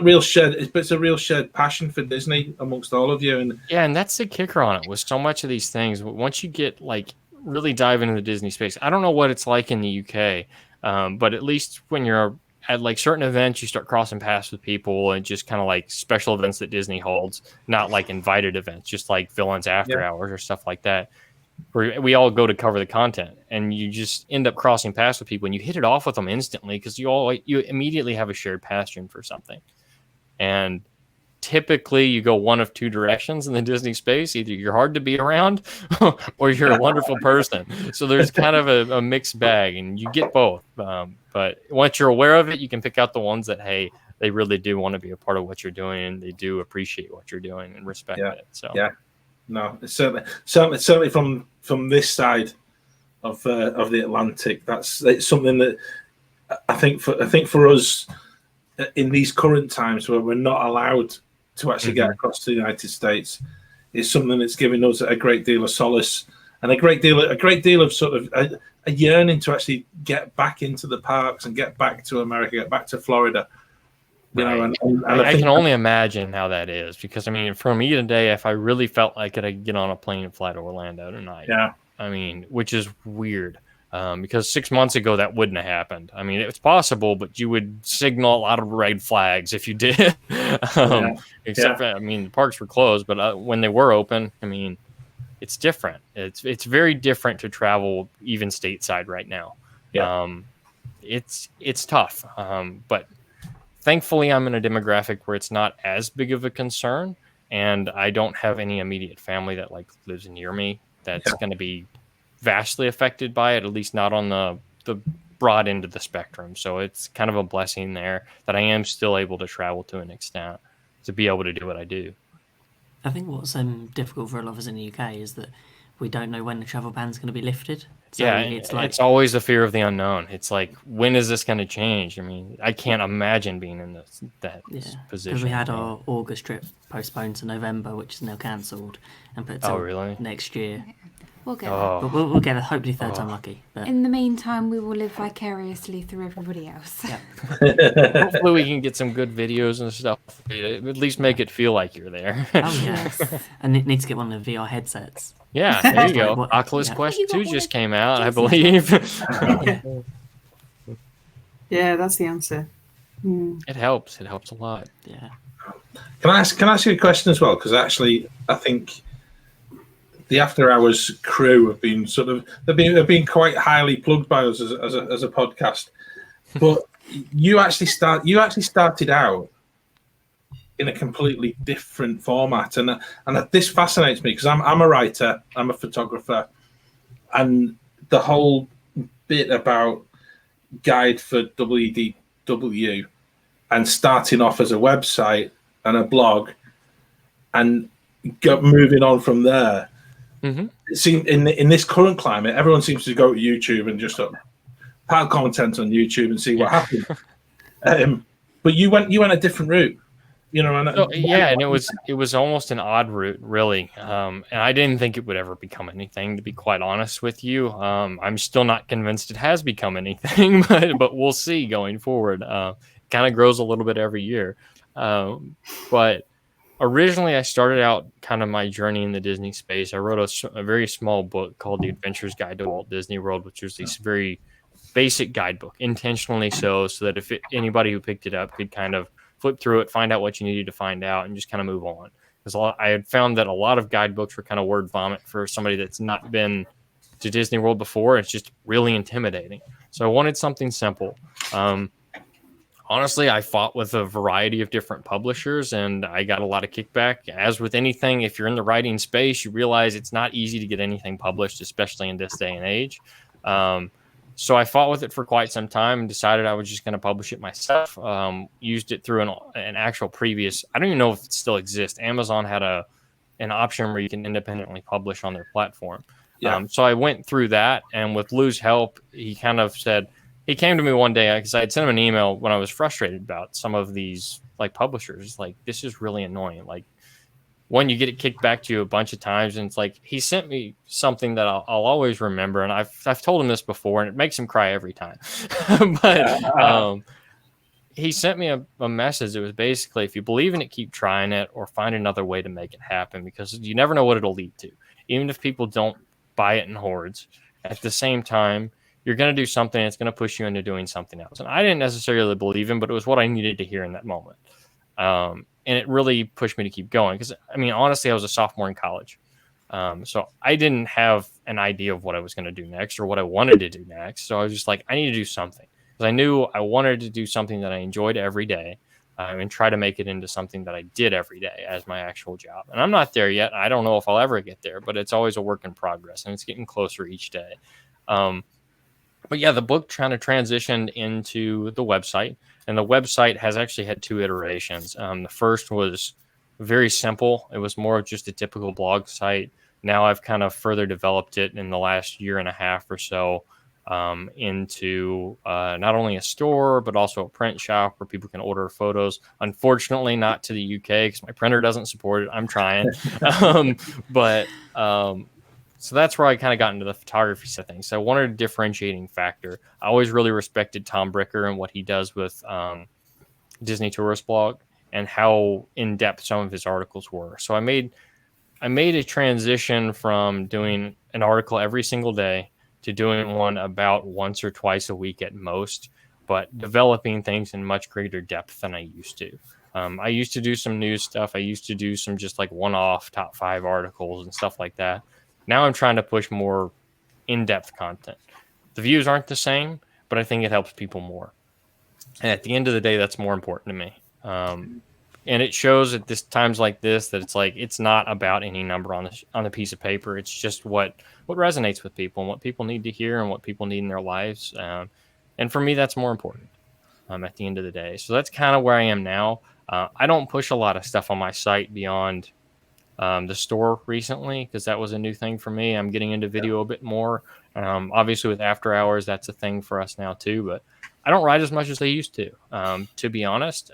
real shared. It's a real shared passion for Disney amongst all of you, and that's the kicker on it. With so much of these things, once you get really dive into the Disney space, I don't know what it's like in the UK, but at least when you're at certain events, you start crossing paths with people, and just kind of special events that Disney holds, not invited events, just Villains After Hours or stuff like that, where we all go to cover the content, and you just end up crossing paths with people, and you hit it off with them instantly because you immediately have a shared passion for something. And typically you go one of two directions in the Disney space. Either you're hard to be around or you're a wonderful person. So there's kind of a mixed bag, and you get both. But once you're aware of it, you can pick out the ones that, hey, they really do want to be a part of what you're doing, and they do appreciate what you're doing and respect it. So no, it's certainly from this side of the Atlantic. It's something that I think for us in these current times where we're not allowed to actually get across to the United States, is something that's giving us a great deal of solace and a great deal of sort of a yearning to actually get back into the parks and get back to America, get back to Florida. And I can only imagine how that is, because for me today, if I really felt like it, I'd get on a plane and fly to Orlando tonight. Which is weird. Because 6 months ago that wouldn't have happened. It's possible, but you would signal a lot of red flags if you did. Except for, the parks were closed, but when they were open, it's different. It's very different to travel even stateside right now. It's tough. But thankfully, I'm in a demographic where it's not as big of a concern, and I don't have any immediate family that lives near me that's going to be vastly affected by it, at least not on the broad end of the spectrum. So it's kind of a blessing there that I am still able to travel to an extent to be able to do what I do. I think what's difficult for a lot of us in the UK is that we don't know when the travel ban's going to be lifted. So it's always the fear of the unknown. It's when is this going to change? I can't imagine being in that position. Because we had our August trip postponed to November, which is now cancelled, and put to next year. We'll get But we'll get it, hopefully third time lucky. But in the meantime, we will live vicariously through everybody else. Hopefully we can get some good videos and stuff. At least make it feel like you're there. Oh, yes. And it needs to get one of the VR headsets. Yeah, there you go. Oculus Quest 2 just came out, I believe. Yeah, that's the answer. It helps. It helps a lot. Yeah. Can I ask you a question as well? Because actually, I think the After Hours crew have been they've been quite highly plugged by us as a podcast. But you actually started out in a completely different format, and this fascinates me because I'm a writer, I'm a photographer, and the whole bit about Guide for WDW and starting off as a website and a blog and moving on from there. Mm-hmm. It seems in this current climate, everyone seems to go to YouTube and just pile content on YouTube and see what happens. But you went a different route, And it was almost an odd route, really. And I didn't think it would ever become anything, to be quite honest with you. I'm still not convinced it has become anything, but we'll see going forward. Kind of grows a little bit every year, but. Originally, I started out kind of my journey in the Disney space. I wrote a very small book called The Adventurer's Guide to Walt Disney World, which was this very basic guidebook, intentionally so that if anybody who picked it up could kind of flip through it, find out what you needed to find out, and just kind of move on. Because I had found that a lot of guidebooks were kind of word vomit for somebody that's not been to Disney World before. It's just really intimidating. So I wanted something simple. Honestly, I fought with a variety of different publishers, and I got a lot of kickback. As with anything, if you're in the writing space, you realize it's not easy to get anything published, especially in this day and age. So I fought with it for quite some time and decided I was just going to publish it myself. Used it through an actual previous, I don't even know if it still exists. Amazon had an option where you can independently publish on their platform. Yeah. So I went through that, and with Lou's help, he kind of said, he came to me one day because I had sent him an email when I was frustrated about some of these like publishers. Like, this is really annoying. Like, one, you get it kicked back to you a bunch of times, and it's like he sent me something that I'll always remember, and I've told him this before, and it makes him cry every time. But he sent me a message. It was basically, if you believe in it, keep trying it, or find another way to make it happen, because you never know what it'll lead to. Even if people don't buy it in hordes, at the same time, you're going to do something that's going to push you into doing something else. And I didn't necessarily believe him, but it was what I needed to hear in that moment. And it really pushed me to keep going. Because, I mean, honestly, I was a sophomore in college. So I didn't have an idea of what I was going to do next or what I wanted to do next. So I was just like, I need to do something. Because I knew I wanted to do something that I enjoyed every day, and try to make it into something that I did every day as my actual job. And I'm not there yet. I don't know if I'll ever get there, but it's always a work in progress, and it's getting closer each day. But yeah, the book kind of transitioned into the website, and the website has actually had 2 iterations. The first was very simple. It was more of just a typical blog site. Now I've kind of further developed it in the last year and a half or so, into not only a store, but also a print shop where people can order photos. Unfortunately, not to the UK because my printer doesn't support it. I'm trying. So that's where I kind of got into the photography side of things. So I wanted a differentiating factor. I always really respected Tom Bricker and what he does with Disney Tourist Blog and how in-depth some of his articles were. So I made a transition from doing an article every single day to doing one about once or twice a week at most, but developing things in much greater depth than I used to. I used to do some news stuff. I used to do some just like one-off top 5 articles and stuff like that. Now I'm trying to push more in-depth content. The views aren't the same, but I think it helps people more. And at the end of the day, that's more important to me. And it shows at times like this that it's like it's not about any number on the piece of paper. It's just what resonates with people and what people need to hear and what people need in their lives. And for me, that's more important at the end of the day. So that's kind of where I am now. I don't push a lot of stuff on my site beyond the store recently, because that was a new thing for me. I'm getting into video a bit more. Obviously, with after hours, that's a thing for us now too. But I don't write as much as I used to be honest.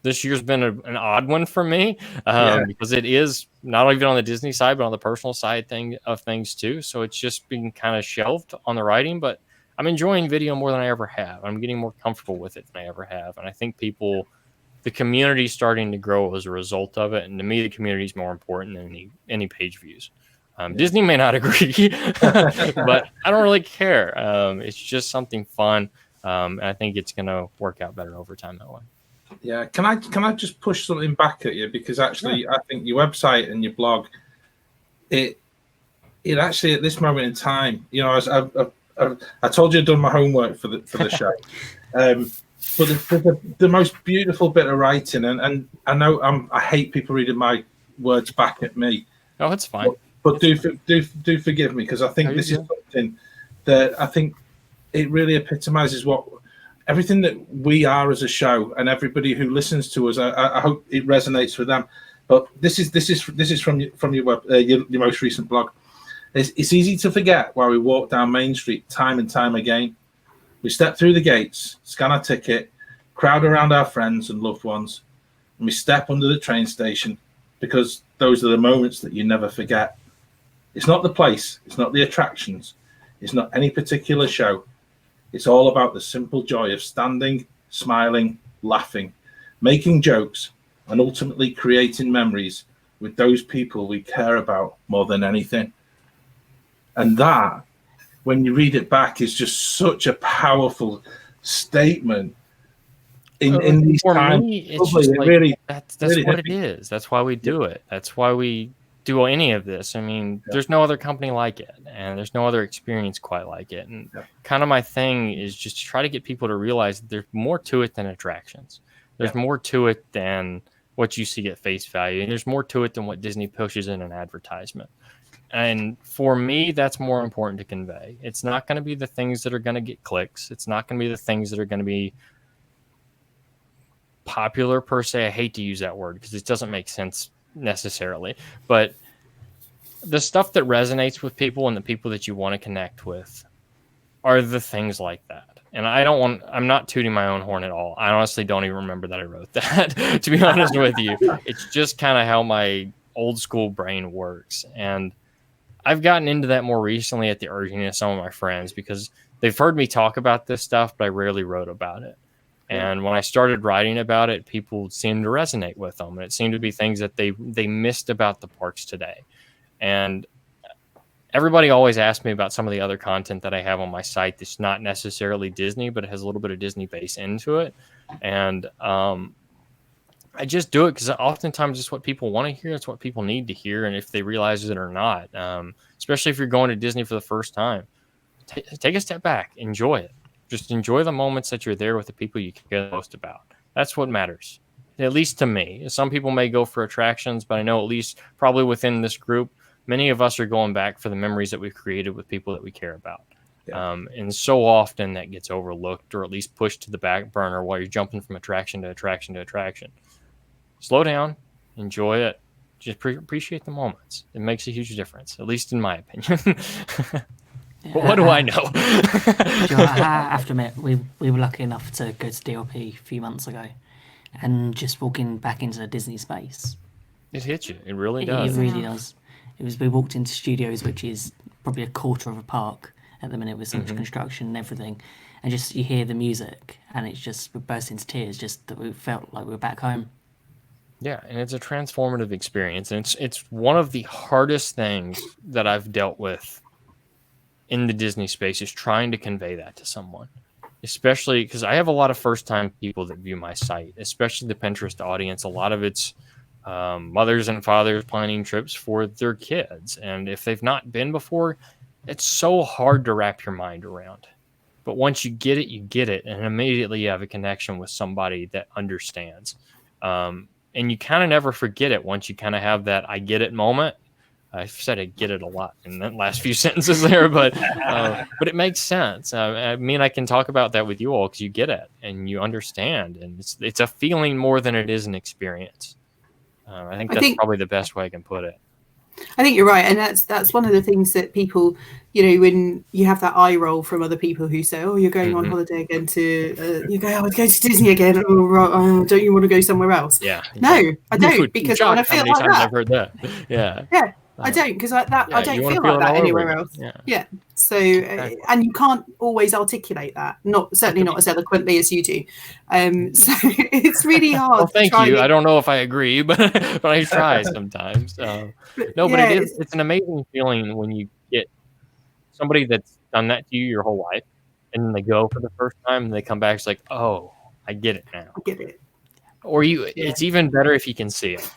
This year's been an odd one for me because it is not even on the Disney side, but on the personal side of things too. So it's just been kind of shelved on the writing, but I'm enjoying video more than I ever have. I'm getting more comfortable with it than I ever have. And I think the community is starting to grow as a result of it. And to me, the community is more important than any page views. Disney may not agree, but I don't really care. It's just something fun. And I think it's going to work out better over time that way. Yeah, can I just push something back at you, because actually I think your website and your blog, it actually at this moment in time, you know, I told you I'd done my homework for the show, but the most beautiful bit of writing, and I know I hate people reading my words back at me. Oh, it's fine. But do forgive me, because I think this is something that I think it really epitomizes everything that we are as a show, and everybody who listens to us. I hope it resonates with them. But this is from your web, your most recent blog. It's easy to forget why we walk down Main Street time and time again. We step through the gates, scan our ticket, crowd around our friends and loved ones, and we step under the train station, because those are the moments that you never forget. It's not the place, it's not the attractions, it's not any particular show. It's all about the simple joy of standing, smiling, laughing, making jokes, and ultimately creating memories with those people we care about more than anything. And that, when you read it back, is just such a powerful statement. In these times, me, it's just like, really, that's really what heavy. It is. That's why we do it. That's why we do any of this. I mean, there's no other company like it, and there's no other experience quite like it. And kind of my thing is just to try to get people to realize that there's more to it than attractions. There's more to it than what you see at face value, and there's more to it than what Disney pushes in an advertisement. And for me, that's more important to convey. It's not going to be the things that are going to get clicks. It's not going to be the things that are going to be popular per se. I hate to use that word because it doesn't make sense necessarily. But the stuff that resonates with people and the people that you want to connect with are the things like that. And I'm not tooting my own horn at all. I honestly don't even remember that I wrote that, to be honest with you. It's just kind of how my old school brain works. And I've gotten into that more recently at the urging of some of my friends because they've heard me talk about this stuff, but I rarely wrote about it. And when I started writing about it, people seemed to resonate with them. And it seemed to be things that they missed about the parks today. And everybody always asks me about some of the other content that I have on my site that's not necessarily Disney, but it has a little bit of Disney base into it. And I just do it because oftentimes it's what people want to hear. It's what people need to hear. And if they realize it or not, especially if you're going to Disney for the first time, take a step back, enjoy it. Just enjoy the moments that you're there with the people you care the most about. That's what matters, at least to me. Some people may go for attractions, but I know at least probably within this group, many of us are going back for the memories that we've created with people that we care about. Yeah. And so often that gets overlooked or at least pushed to the back burner while you're jumping from attraction to attraction to attraction. Slow down, enjoy it, just appreciate the moments. It makes a huge difference, at least in my opinion. But what do I know? I have to admit, we were lucky enough to go to DLP a few months ago, and just walking back into the Disney space. It hits you. It really does. It really does. We walked into studios, which is probably a quarter of a park at the minute with so much construction and everything. And just you hear the music, and it's just, we burst into tears, just that we felt like we were back home. Yeah, and it's a transformative experience. And it's one of the hardest things that I've dealt with in the Disney space is trying to convey that to someone. Especially because I have a lot of first-time people that view my site, especially the Pinterest audience. A lot of it's mothers and fathers planning trips for their kids. And if they've not been before, it's so hard to wrap your mind around. But once you get it, you get it. And immediately you have a connection with somebody that understands. And you kind of never forget it once you kind of have that I get it moment. I've said I get it a lot in the last few sentences there, but it makes sense. I mean, I can talk about that with you all because you get it and you understand. And it's a feeling more than it is an experience. I think that's probably the best way I can put it. I think you're right, and that's one of the things that people, when you have that eye roll from other people who say, "Oh, you're going on holiday again to," you go, "I would go to Disney again." "Oh, right, don't you want to go somewhere else?" Yeah. No, I don't, because I want to feel like that. I've heard that. Yeah. Yeah. I don't, because I don't feel like that anywhere else. Yeah. So, exactly. And you can't always articulate that. Certainly not as eloquently as you do. So it's really hard. Well, thank you. I don't know if I agree, but I try sometimes. But it's an amazing feeling when you get somebody that's done that to you your whole life, and then they go for the first time, and they come back. It's like, oh, I get it now. I get it. Or it's even better if you can see it.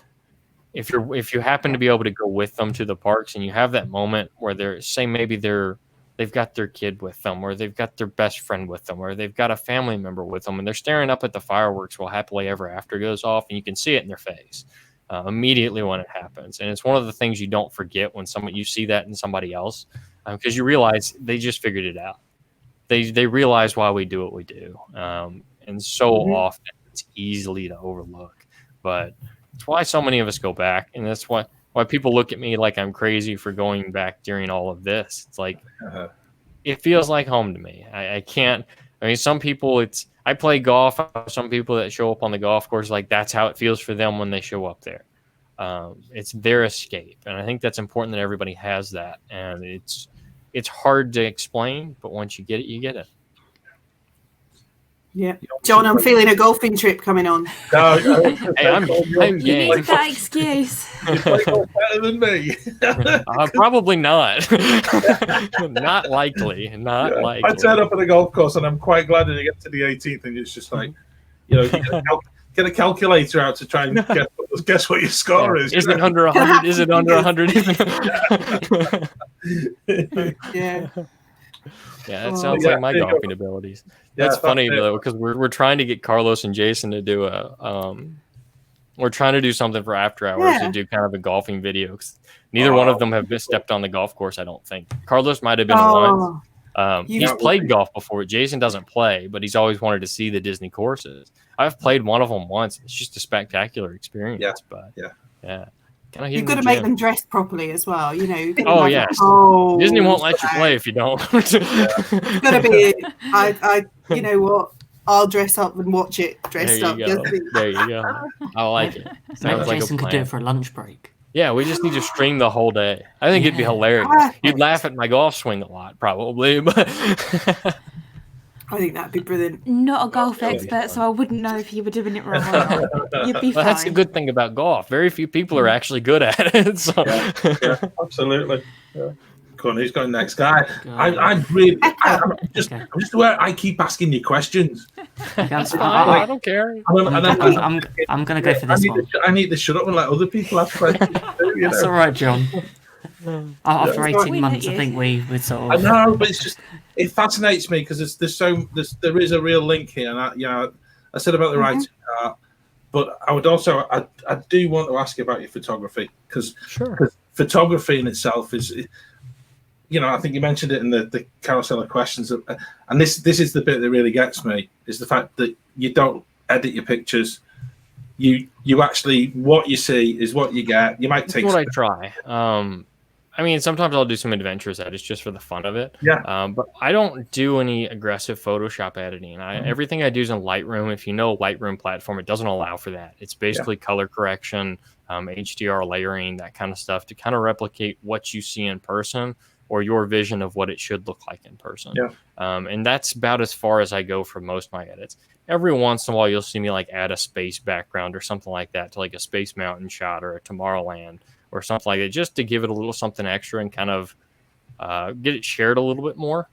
If you happen to be able to go with them to the parks and you have that moment where they've got their kid with them, or they've got their best friend with them, or they've got a family member with them, and they're staring up at the fireworks while Happily Ever After goes off, and you can see it in their face immediately when it happens. And it's one of the things you don't forget when you see that in somebody else, because you realize they just figured it out. They realize why we do what we do, and so often it's easily to overlook, but it's why so many of us go back, and that's why people look at me like I'm crazy for going back during all of this. It's like it feels like home to me. I can't. I mean, some people I play golf. Some people that show up on the golf course, like that's how it feels for them when they show up there. It's their escape, and I think that's important that everybody has that. And it's hard to explain, but once you get it, you get it. Yeah, John, I'm feeling a golfing trip coming on. Hey, I'm game. You need that excuse. You play golf better than me. Probably not. Not likely. Not likely. I turn up at a golf course, and I'm quite glad that you get to the 18th, and it's just like, get a calculator out to try and guess what your score is. Is it under 100? Is it under 100? Yeah. Yeah, that sounds like my golfing abilities. That's funny though, because we're trying to get Carlos and Jason to do We're trying to do something for after hours to do kind of a golfing video. 'Cause neither one of them have stepped on the golf course, I don't think. Carlos might have been once. He's played golf before. Jason doesn't play, but he's always wanted to see the Disney courses. I've played one of them once. It's just a spectacular experience. Yeah. But yeah. You've got to make them dress properly as well, you know. Oh yeah, Disney won't let you play if you don't. It's got to be. I you know what? I'll dress up and watch it dressed up. There you go. I like it. Maybe Jason could do it for a lunch break. Yeah, we just need to stream the whole day. I think it'd be hilarious. You'd laugh at my golf swing a lot, probably, but I think that'd be brilliant. Not a golf expert, so I wouldn't know if you were doing it wrong or not. You'd be fine. That's a good thing about golf. Very few people are actually good at it. So. Yeah, absolutely. Yeah. Go on, who's going next, guy? I'm just aware I keep asking you questions. I don't care. I'm going to go for this one. I need to shut up and let other people ask questions. That's all right, John. After 18 months, I think we would sort of. I know, but it fascinates me because there is a real link here, and I said about the writing art, but I would also I do want to ask you about your photography because photography in itself is. I think you mentioned it in the Carousel of Questions, and this is the bit that really gets me, is the fact that you don't edit your pictures. You actually, what you see is what you get. You might take. That's what I try. I mean, sometimes I'll do some adventures edits just for the fun of it. Yeah. But I don't do any aggressive Photoshop editing. Everything I do is in Lightroom. If you know Lightroom platform, it doesn't allow for that. It's basically color correction, HDR layering, that kind of stuff to kind of replicate what you see in person or your vision of what it should look like in person. Yeah. And that's about as far as I go for most of my edits. Every once in a while, you'll see me like add a space background or something like that to like a Space Mountain shot or a Tomorrowland or something like that, just to give it a little something extra and kind of get it shared a little bit more.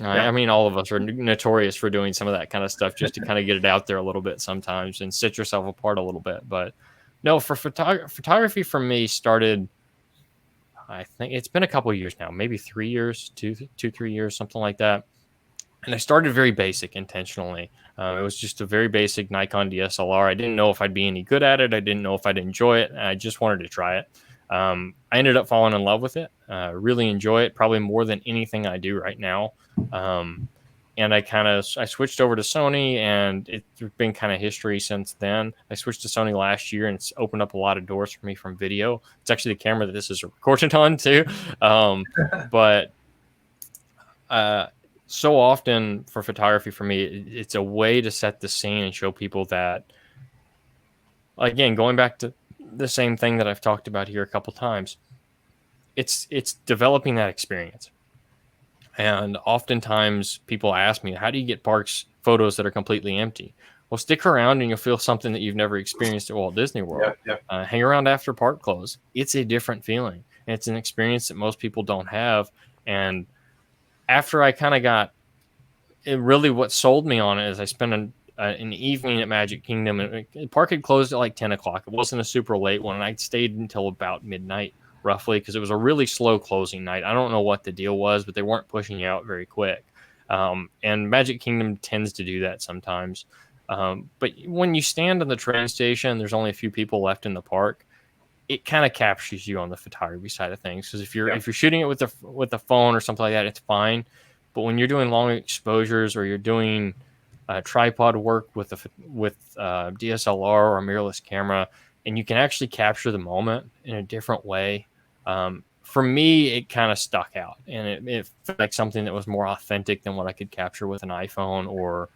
I mean, all of us are notorious for doing some of that kind of stuff just to kind of get it out there a little bit sometimes and set yourself apart a little bit. But no, for photography for me started, I think it's been a couple of years now, maybe 3 years, 3 years, something like that. And I started very basic intentionally. It was just a very basic Nikon DSLR. I didn't know if I'd be any good at it. I didn't know if I'd enjoy it. And I just wanted to try it. I ended up falling in love with it. Really enjoy it, probably more than anything I do right now. And I switched over to Sony, and it's been kind of history since then. I switched to Sony last year, and it's opened up a lot of doors for me from video. It's actually the camera that this is recorded on too. But so often for photography, for me, it's a way to set the scene and show people that, again, going back to the same thing that I've talked about here a couple times, it's developing that experience. And oftentimes people ask me, how do you get parks photos that are completely empty? Well, stick around and you'll feel something that you've never experienced at Walt Disney World. Yeah. Hang around after park close. It's a different feeling. And it's an experience that most people don't have. And after I kind of got it, really what sold me on it is I spent an evening at Magic Kingdom. And the park had closed at like 10 o'clock. It wasn't a super late one. And I stayed until about midnight, roughly, because it was a really slow closing night. I don't know what the deal was, but they weren't pushing you out very quick. And Magic Kingdom tends to do that sometimes. But when you stand on the train station, there's only a few people left in the park. It kind of captures you on the photography side of things. Because if you're shooting it with the phone or something like that, it's fine. But when you're doing long exposures or you're doing tripod work with DSLR or a mirrorless camera, and you can actually capture the moment in a different way. For me, it kind of stuck out, and it felt like something that was more authentic than what I could capture with an iPhone or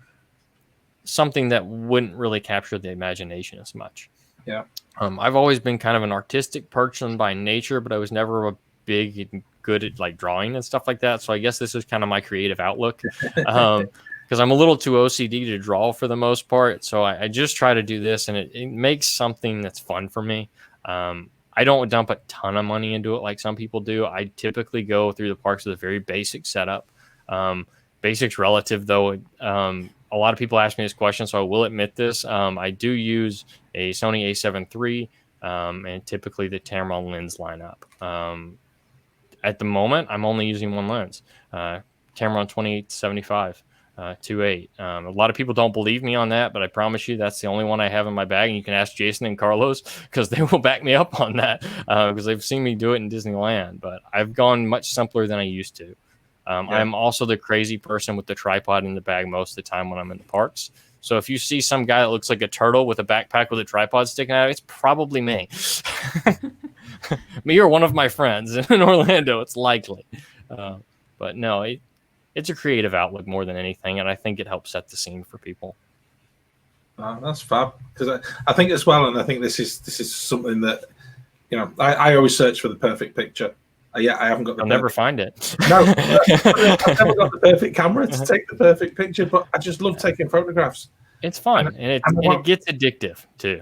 something that wouldn't really capture the imagination as much. Yeah. I've always been kind of an artistic person by nature, but I was never a big and good at like drawing and stuff like that. So I guess this is kind of my creative outlook. Because I'm a little too OCD to draw for the most part. So I just try to do this, and it makes something that's fun for me. I don't dump a ton of money into it like some people do. I typically go through the parks with a very basic setup. Basics relative, though. A lot of people ask me this question, so I will admit this. I do use a Sony a7 III and typically the Tamron lens lineup. At the moment, I'm only using one lens, Tamron 28-75. 28. A lot of people don't believe me on that, but I promise you that's the only one I have in my bag. And you can ask Jason and Carlos because they will back me up on that because they've seen me do it in Disneyland. But I've gone much simpler than I used to. I'm also the crazy person with the tripod in the bag most of the time when I'm in the parks. So if you see some guy that looks like a turtle with a backpack with a tripod sticking out, it's probably me. Me or one of my friends in Orlando, it's likely. But no, it's a creative outlook more than anything, and I think it helps set the scene for people. That's fab, because I think as well, and I think this is something that I always search for the perfect picture. I haven't got. I'll never find it. No, I've never got the perfect camera to take the perfect picture, but I just love taking photographs. It's fun, and it gets addictive too.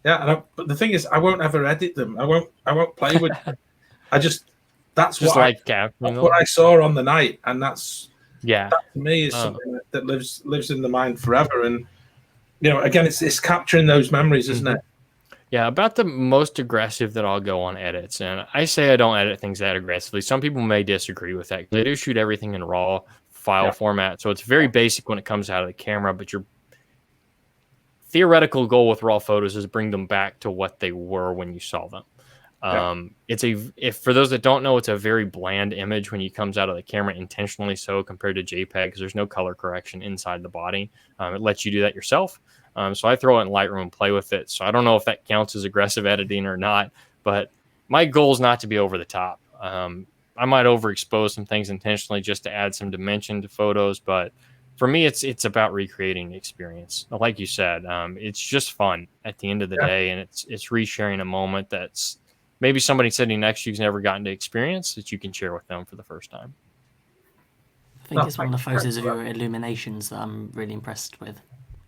Yeah. But the thing is, I won't ever edit them. I won't play with. That's just what what I saw on the night, and that to me is something that lives in the mind forever. And again, it's capturing those memories, isn't it? Yeah, about the most aggressive that I'll go on edits, and I say I don't edit things that aggressively. Some people may disagree with that. They do shoot everything in RAW file format, so it's very basic when it comes out of the camera. But your theoretical goal with RAW photos is bring them back to what they were when you saw them. If for those that don't know, it's a very bland image when it comes out of the camera, intentionally so compared to JPEG because there's no color correction inside the body. It lets you do that yourself. So I throw it in Lightroom and play with it. So I don't know if that counts as aggressive editing or not, but my goal is not to be over the top. I might overexpose some things intentionally just to add some dimension to photos, but for me, it's about recreating the experience. Like you said, it's just fun at the end of the day, and it's resharing a moment that's maybe somebody sitting next to you's never gotten to experience that you can share with them for the first time. I think it's one of the photos of your illuminations that I'm really impressed with.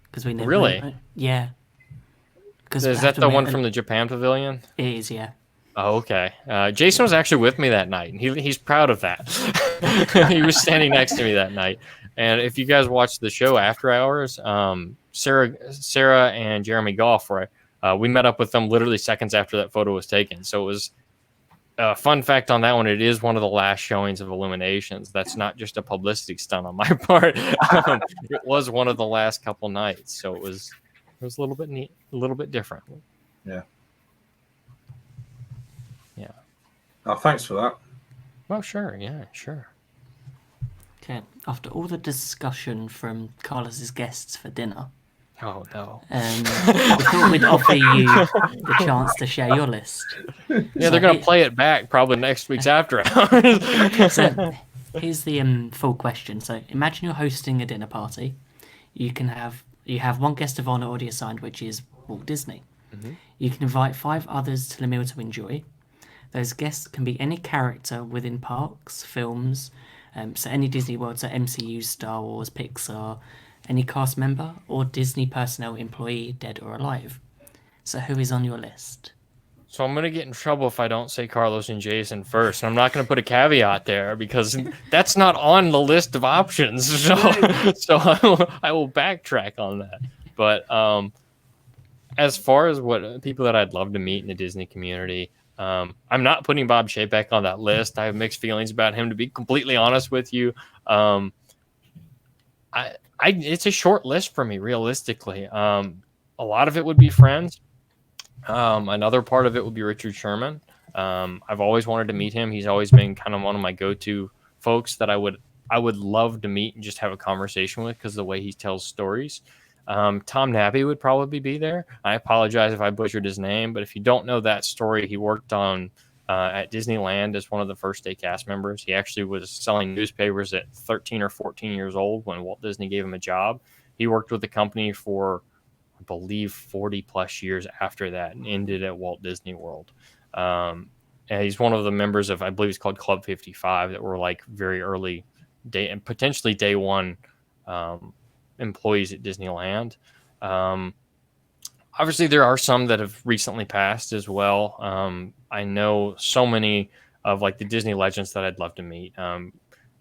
Because we never really, yeah. Is that the one from the Japan Pavilion? It is, yeah. Oh, okay. Jason was actually with me that night, and he's proud of that. He was standing next to me that night. And if you guys watched the show After Hours, Sarah and Jeremy Goff, we met up with them literally seconds after that photo was taken. So it was a fun fact on that one. It is one of the last showings of Illuminations. That's not just a publicity stunt on my part. It was one of the last couple nights. So it was a little bit neat, a little bit different. Yeah. Yeah. Oh, thanks for that. Oh, sure. Yeah, sure. Okay. After all the discussion from Carlos's guests for dinner. Oh, no. We thought we'd offer you the chance to share your list. Yeah, so they're going to play it back probably next week's After Hours. So here's the full question. So imagine you're hosting a dinner party. You have one guest of honor already assigned, which is Walt Disney. Mm-hmm. You can invite 5 others to the meal to enjoy. Those guests can be any character within parks, films, so any Disney World, so MCU, Star Wars, Pixar, any cast member or Disney personnel employee, dead or alive. So who is on your list? So I'm going to get in trouble if I don't say Carlos and Jason first. I'm not going to put a caveat there because that's not on the list of options. So I will backtrack on that. But as far as what people that I'd love to meet in the Disney community, I'm not putting Bob Chapek on that list. I have mixed feelings about him, to be completely honest with you. It's a short list for me, realistically. A lot of it would be friends. Another part of it would be Richard Sherman. I've always wanted to meet him. He's always been kind of one of my go-to folks that I would love to meet and just have a conversation with because of the way he tells stories. Tom Nappy would probably be there. I apologize if I butchered his name, but if you don't know that story, he worked on at Disneyland as one of the first day cast members. He actually was selling newspapers at 13 or 14 years old when Walt Disney gave him a job. He worked with the company for, I believe, 40 plus years after that and ended at Walt Disney World. And he's one of the members of, I believe it's called Club 55, that were like very early day and potentially day one employees at Disneyland. Obviously, there are some that have recently passed as well. I know so many of like the Disney legends that I'd love to meet.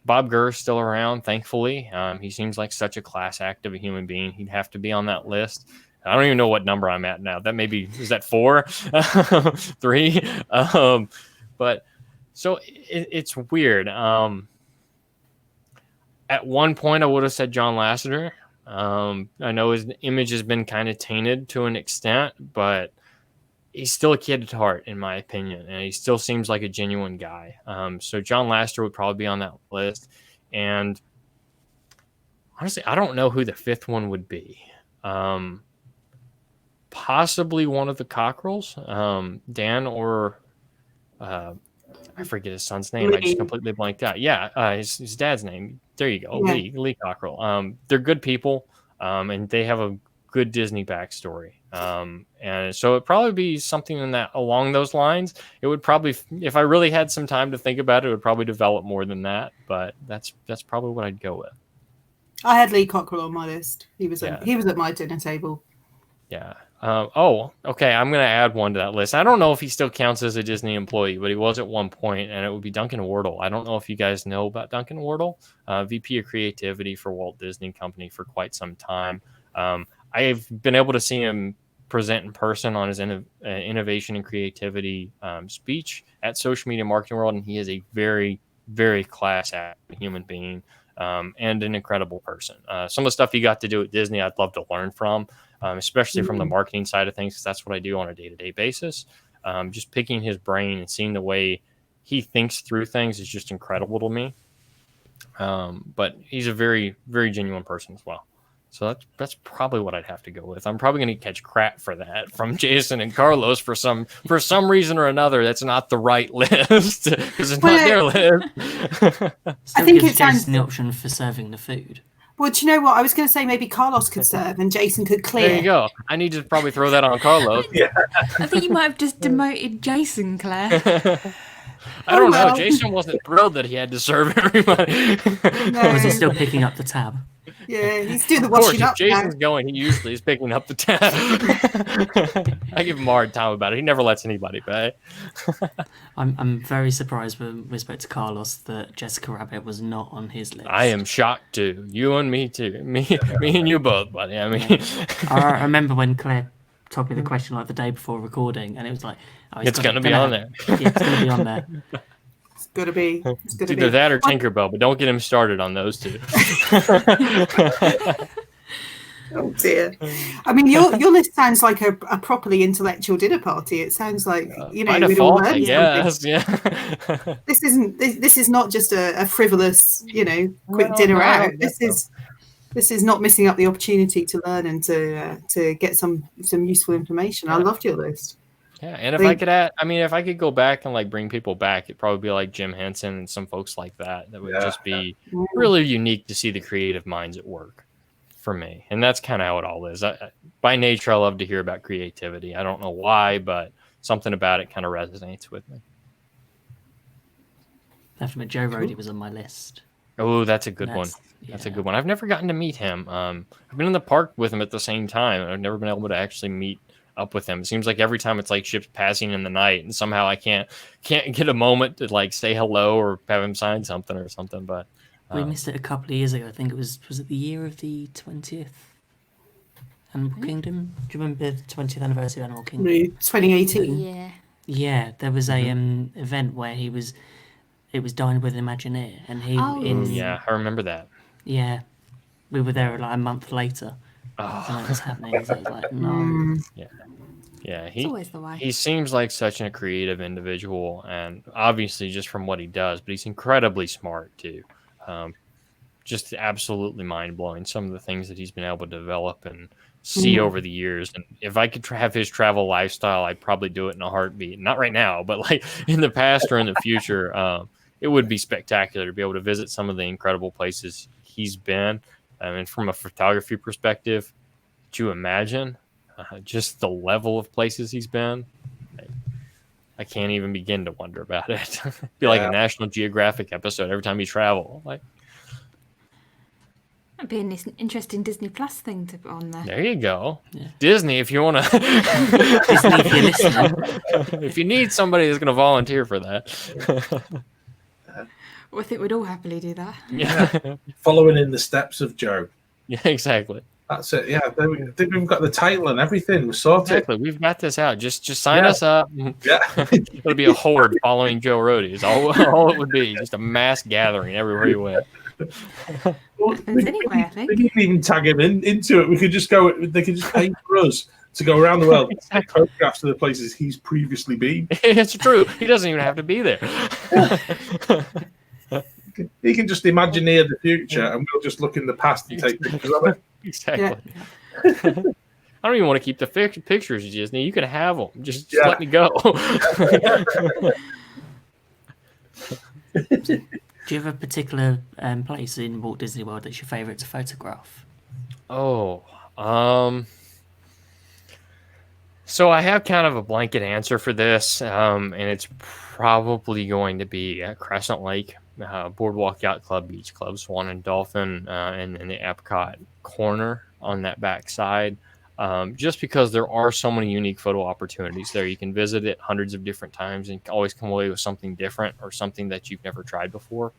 Bob Gurr's still around, thankfully. He seems like such a class act of a human being. He'd have to be on that list. I don't even know what number I'm at now. That maybe, is that 4? 3? But so it's weird. At one point, I would have said John Lasseter. I know his image has been kind of tainted to an extent, but he's still a kid at heart, in my opinion, and he still seems like a genuine guy. So John Lasseter would probably be on that list. And honestly, I don't know who the fifth one would be. Possibly one of the Cockerels, Dan, or I forget his son's name. Lee. I just completely blanked out. Yeah, his dad's name. There you go, Yeah. Lee Cockerel. They're good people, and they have a good Disney backstory. And so it'd probably be something in that along those lines. It would probably, if I really had some time to think about it, it would probably develop more than that. But that's probably what I'd go with. I had Lee Cockerell on my list. He was at my dinner table. Yeah. Okay. I'm going to add one to that list. I don't know if he still counts as a Disney employee, but he was at one point, and it would be Duncan Wardle. I don't know if you guys know about Duncan Wardle, VP of Creativity for Walt Disney Company for quite some time. I've been able to see him present in person on his innovation and creativity speech at Social Media Marketing World, and he is a very, very class-act human being and an incredible person. Some of the stuff he got to do at Disney, I'd love to learn from. Especially from the marketing side of things, because that's what I do on a day-to-day basis. Just picking his brain and seeing the way he thinks through things is just incredible to me. But he's a very, very genuine person as well. So that's probably what I'd have to go with. I'm probably going to catch crap for that from Jason and Carlos for some reason or another. That's not the right list because it's not their list. I think it's Jason the option for serving the food. Well, do you know what? I was going to say maybe Carlos could serve and Jason could clear. There you go. I need to probably throw that on Carlos. Yeah. I think you might have just demoted Jason, Claire. I don't know. Jason wasn't thrilled that he had to serve everybody. No. Or was he still picking up the tab? Yeah, he's doing the washing up. If Jason's going, he usually is picking up the tab. I give him a hard time about it. He never lets anybody pay. I'm very surprised when we spoke to Carlos that Jessica Rabbit was not on his list. I am shocked too. You and me too. Me and you both, buddy. I mean, I remember when Claire told me the question like the day before recording, and it was like, it's going to be on there. Yeah, it's going to be on there. It's got to be. It's got to be either that or Tinkerbell, but don't get him started on those two. Oh dear. I mean, your list sounds like a properly intellectual dinner party. It sounds like we'd all learn something. Yeah. This is not just a frivolous, quick dinner out. This is not missing up the opportunity to learn and to get some useful information. I loved your list. Yeah, and if I could go back and like bring people back, it'd probably be like Jim Henson and some folks like that. That would just be really unique to see the creative minds at work for me. And that's kind of how it all is. By nature, I love to hear about creativity. I don't know why, but something about it kind of resonates with me. I have to admit, Joe Roddy was on my list. Oh, that's a good one. That's a good one. I've never gotten to meet him. I've been in the park with him at the same time, and I've never been able to actually meet up with him. It seems like every time it's like ships passing in the night, and somehow I can't get a moment to like say hello or have him sign something or something. But we missed it a couple of years ago. I think it was it the year of the 20th Animal Kingdom? Do you remember the 20th anniversary of Animal Kingdom? 2018. Yeah, there was a event where it was Dine with Imagineer, and yeah, I remember that. Yeah, we were there like a month later. Something was happening. So it was like, no. Yeah. It's always the way. He seems like such a creative individual, and obviously just from what he does, but he's incredibly smart too. Just absolutely mind blowing. Some of the things that he's been able to develop and see over the years. And if I could have his travel lifestyle, I'd probably do it in a heartbeat. Not right now, but like in the past or in the future, it would be spectacular to be able to visit some of the incredible places he's been. And from a photography perspective, do you imagine just the level of places he's been? I can't even begin to wonder about it. It'd be like a National Geographic episode every time you travel. Like, that'd be an interesting Disney Plus thing to put on there. There you go. Yeah. Disney, if you want to. Disney, if you're listening. If you need somebody that's going to volunteer for that. Well, I think we'd all happily do that. Yeah. Following in the steps of Joe. Yeah, exactly. That's it. Yeah, we've got the title and everything. We're sorted. Exactly. We've got this out. Just sign us up. Yeah. It'll be a horde following Joe Roddy. Is all it would be. Just a mass gathering everywhere you went. Happens anyway, I think. We didn't even tag him into it. We could just go. They could just pay for us to go around the world and take photographs of the places he's previously been. It's true. He doesn't even have to be there. He can just imagineer the future, and we'll just look in the past and take pictures of it. Exactly. Yeah. I don't even want to keep the pictures, Disney. You can have them. Just let me go. Do you have a particular place in Walt Disney World that's your favourite to photograph? Oh, so I have kind of a blanket answer for this, and it's probably going to be at Crescent Lake, Boardwalk Yacht Club, Beach Club, Swan and Dolphin, and the Epcot corner on that back side. Just because there are so many unique photo opportunities there. You can visit it hundreds of different times and always come away with something different or something that you've never tried before.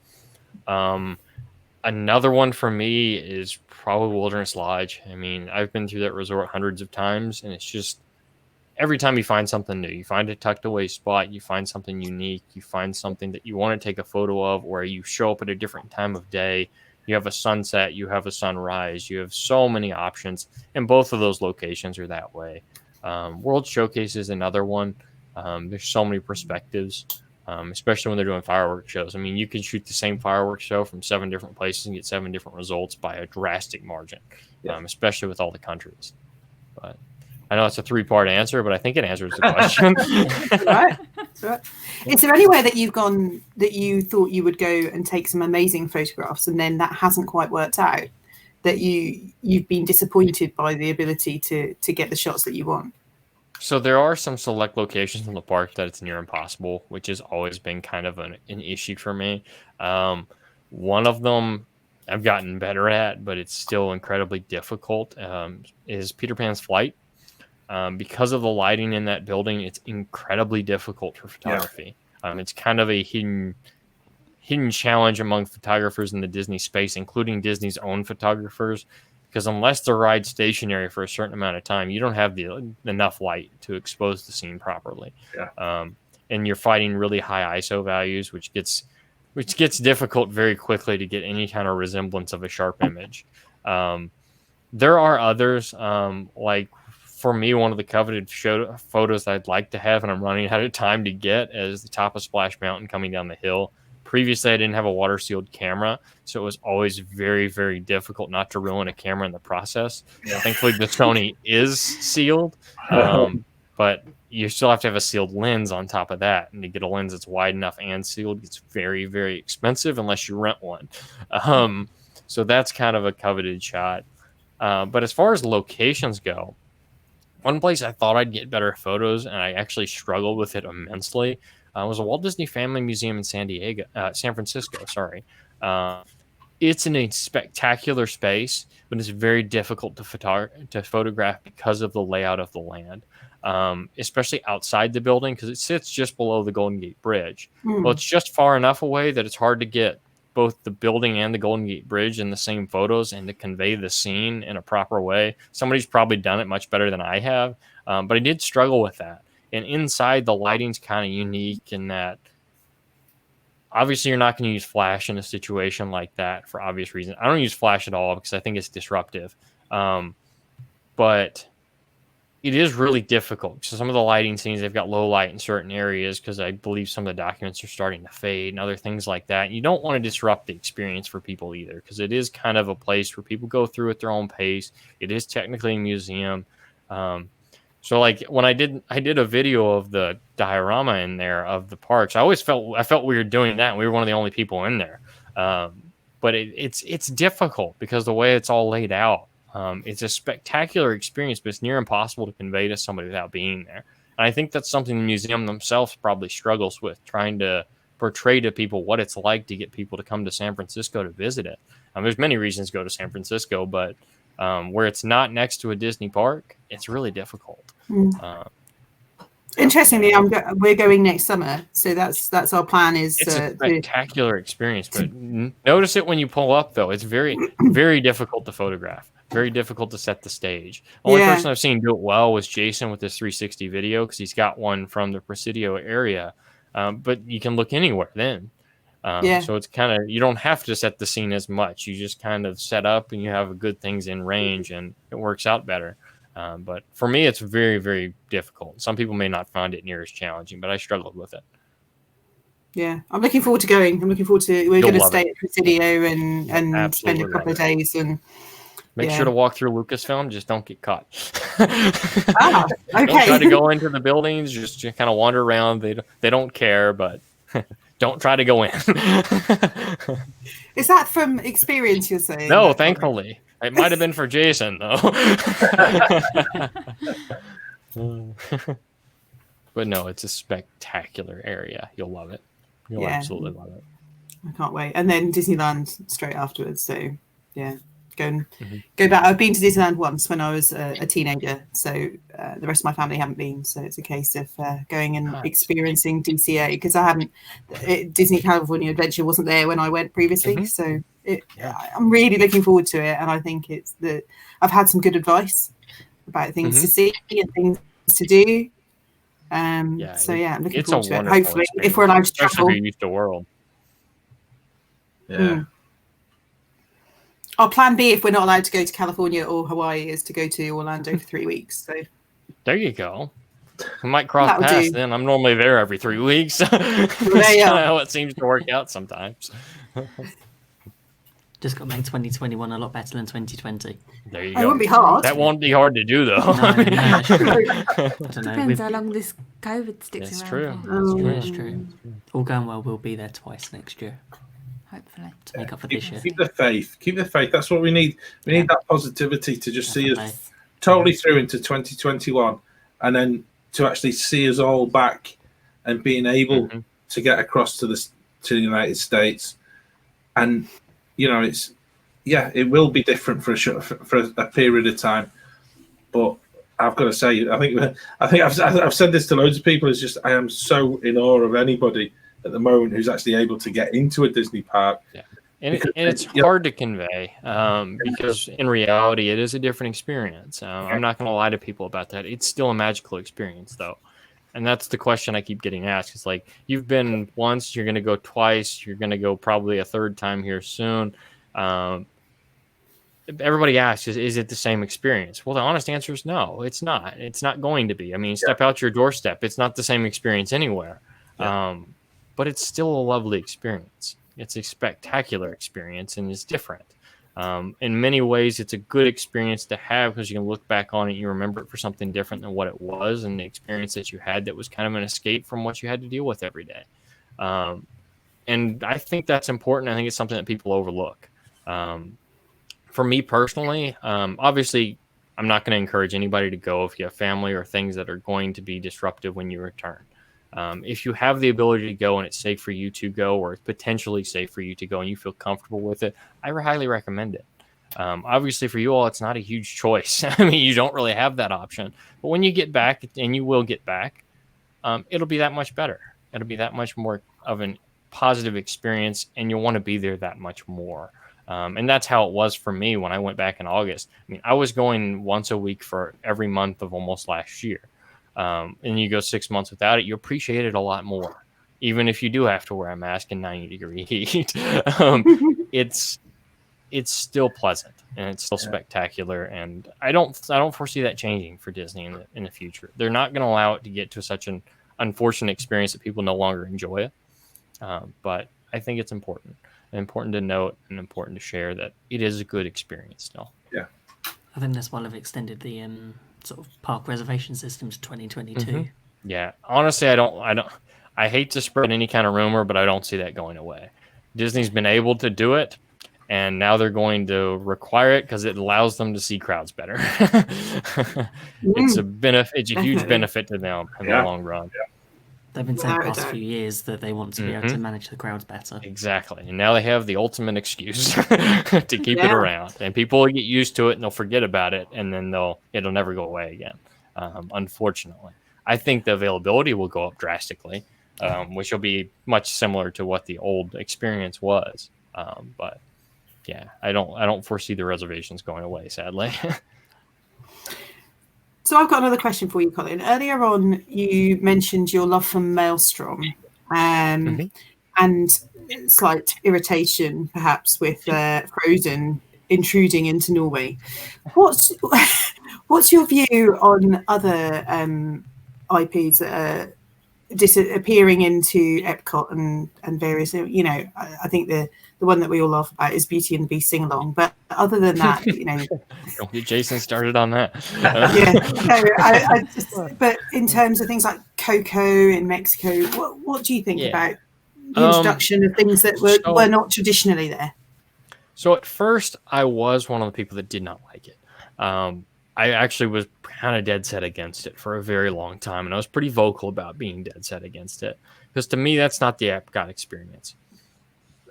Another one for me is probably Wilderness Lodge. I mean, I've been through that resort hundreds of times, and it's just every time you find something new, you find a tucked away spot, you find something unique, you find something that you want to take a photo of, or you show up at a different time of day. You have a sunset, you have a sunrise, you have so many options, and both of those locations are that way. World Showcase is another one. There's so many perspectives, especially when they're doing fireworks shows. I mean, you can shoot the same fireworks show from 7 different places and get 7 different results by a drastic margin, especially with all the countries. But I know it's a 3-part answer, but I think it answers the question. Right. That's right. Is there anywhere that you've gone that you thought you would go and take some amazing photographs, and then that hasn't quite worked out? That you've been disappointed by the ability to get the shots that you want? So there are some select locations in the park that it's near impossible, which has always been kind of an issue for me. One of them I've gotten better at, but it's still incredibly difficult, is Peter Pan's Flight. Because of the lighting in that building, it's incredibly difficult for photography. It's kind of a hidden challenge among photographers in the Disney space, including Disney's own photographers, because unless the ride's stationary for a certain amount of time, you don't have enough light to expose the scene properly. And you're fighting really high ISO values, which gets difficult very quickly to get any kind of resemblance of a sharp image. There are others, like for me, one of the coveted photos I'd like to have, and I'm running out of time to get, is the top of Splash Mountain coming down the hill. Previously, I didn't have a water-sealed camera, so it was always very, very difficult not to ruin a camera in the process. Thankfully, the Sony is sealed, but you still have to have a sealed lens on top of that. And to get a lens that's wide enough and sealed, it's very, very expensive unless you rent one. So that's kind of a coveted shot. But as far as locations go, one place I thought I'd get better photos, and I actually struggled with it immensely, was a Walt Disney Family Museum in San Francisco. Sorry, it's in a spectacular space, but it's very difficult to photograph because of the layout of the land, especially outside the building, because it sits just below the Golden Gate Bridge. Well, it's just far enough away that it's hard to get both the building and the Golden Gate Bridge in the same photos and to convey the scene in a proper way. Somebody's probably done it much better than I have, but I did struggle with that. And inside, the lighting's kind of unique in that obviously you're not going to use flash in a situation like that for obvious reasons. I don't use flash at all because I think it's disruptive. But it is really difficult. So some of the lighting scenes, they've got low light in certain areas because I believe some of the documents are starting to fade and other things like that. And you don't want to disrupt the experience for people either, because it is kind of a place where people go through at their own pace. It is technically a museum. So like when I did a video of the diorama in there of the parks, I felt weird doing that. And we were one of the only people in there. But it's difficult because the way it's all laid out. It's a spectacular experience, but it's near impossible to convey to somebody without being there. And I think that's something the museum themselves probably struggles with, trying to portray to people what it's like to get people to come to San Francisco to visit it. There's many reasons to go to San Francisco, but where it's not next to a Disney park, it's really difficult. Interestingly, we're going next summer, so that's our plan. It's a spectacular experience, but notice it when you pull up, though. It's very, very difficult to photograph. Very difficult to set the stage. Only person I've seen do it well was Jason with his 360 video, because he's got one from the Presidio area. But you can look anywhere then. So it's kind of, you don't have to set the scene as much. You just kind of set up and you have good things in range and it works out better. But for me, it's very, very difficult. Some people may not find it near as challenging, but I struggled with it. Yeah, I'm looking forward to going. I'm looking forward to. We're going to stay at Presidio and spend a couple of days and make sure to walk through Lucasfilm. Just don't get caught. Okay. Don't try to go into the buildings. Just kind of wander around. They don't care, but don't try to go in. Is that from experience? You're saying? No, thankfully. It might have been for Jason though. But no, it's a spectacular area. You'll love it. You'll absolutely love it. I can't wait. And then Disneyland straight afterwards. So yeah, go back. I've been to Disneyland once when I was a teenager. So the rest of my family haven't been. So it's a case of going and experiencing DCA because I haven't. Disney California Adventure wasn't there when I went previously. So I'm really looking forward to it. And I think I've had some good advice about things to see and things to do. I'm looking forward to it. Hopefully, if we're allowed to travel. Especially if you're used to world. Yeah. Our plan B, if we're not allowed to go to California or Hawaii, is to go to Orlando for 3 weeks. So there you go. We might cross paths then. I'm normally there every 3 weeks. That's kind of how it seems to work out sometimes. Just got to make 2021 a lot better than 2020. There you go. It won't be hard. That won't be hard to do, though. I don't know. Depends how long this COVID sticks around. That's true. All going well, we'll be there twice next year. Hopefully. To make up for this year. Keep the faith. Keep the faith. That's what we need. We need that positivity to just see us totally through into 2021 and then to actually see us all back and being able to get across to the United States. And it will be different for a period of time, but I've got to say, I think I've said this to loads of people. It's just I am so in awe of anybody at the moment who's actually able to get into a Disney park. Yeah, and it's hard to convey because in reality, it is a different experience. I'm not going to lie to people about that. It's still a magical experience, though. And that's the question I keep getting asked. It's like, you've been once, you're going to go twice, you're going to go probably a third time here soon. Everybody asks, is it the same experience? Well, the honest answer is no, it's not. It's not going to be. I mean, step out your doorstep. It's not the same experience anywhere. But it's still a lovely experience. It's a spectacular experience, and it's different. In many ways, it's a good experience to have because you can look back on it and you remember it for something different than what it was and the experience that you had that was kind of an escape from what you had to deal with every day. And I think that's important. I think it's something that people overlook. For me personally, obviously, I'm not going to encourage anybody to go if you have family or things that are going to be disruptive when you return. If you have the ability to go and it's safe for you to go, or it's potentially safe for you to go and you feel comfortable with it, I highly recommend it. Obviously for you all, it's not a huge choice. I mean, you don't really have that option, but when you get back, and you will get back, it'll be that much better. It'll be that much more of a positive experience, and you'll want to be there that much more. And that's how it was for me when I went back in August. I mean, I was going once a week for every month of almost last year. And you go 6 months without it, you appreciate it a lot more. Even if you do have to wear a mask in 90-degree heat, it's still pleasant and it's still spectacular. And I don't foresee that changing for Disney in the future. They're not going to allow it to get to such an unfortunate experience that people no longer enjoy it. But I think it's important to note and important to share that it is a good experience still. Yeah. I think that's why they've extended the sort of park reservation system to 2022. Yeah, honestly, I hate to spread any kind of rumor, but I don't see that going away. Disney's been able to do it, and now they're going to require it because it allows them to see crowds better. It's a benefit. It's a huge benefit to them in the long run. Yeah. They've been saying the past few years that they want to be able to manage the crowds better. Exactly. And now they have the ultimate excuse to keep it around. And people will get used to it and they'll forget about it, and then it'll never go away again. Unfortunately. I think the availability will go up drastically, which will be much similar to what the old experience was. But yeah, I don't foresee the reservations going away, sadly. So I've got another question for you, Colin. Earlier on, you mentioned your love for Maelstrom, and slight irritation, perhaps, with Frozen intruding into Norway. What's your view on other IPs that are disappearing into Epcot and various? You know, I think the one that we all laugh about is Beauty and the Beast sing along. But other than that, you know, don't get Jason started on that. But in terms of things like Coco in Mexico, what do you think about the introduction of things that were not traditionally there? So at first, I was one of the people that did not like it. I actually was kind of dead set against it for a very long time, and I was pretty vocal about being dead set against it, because to me, that's not the Epcot experience.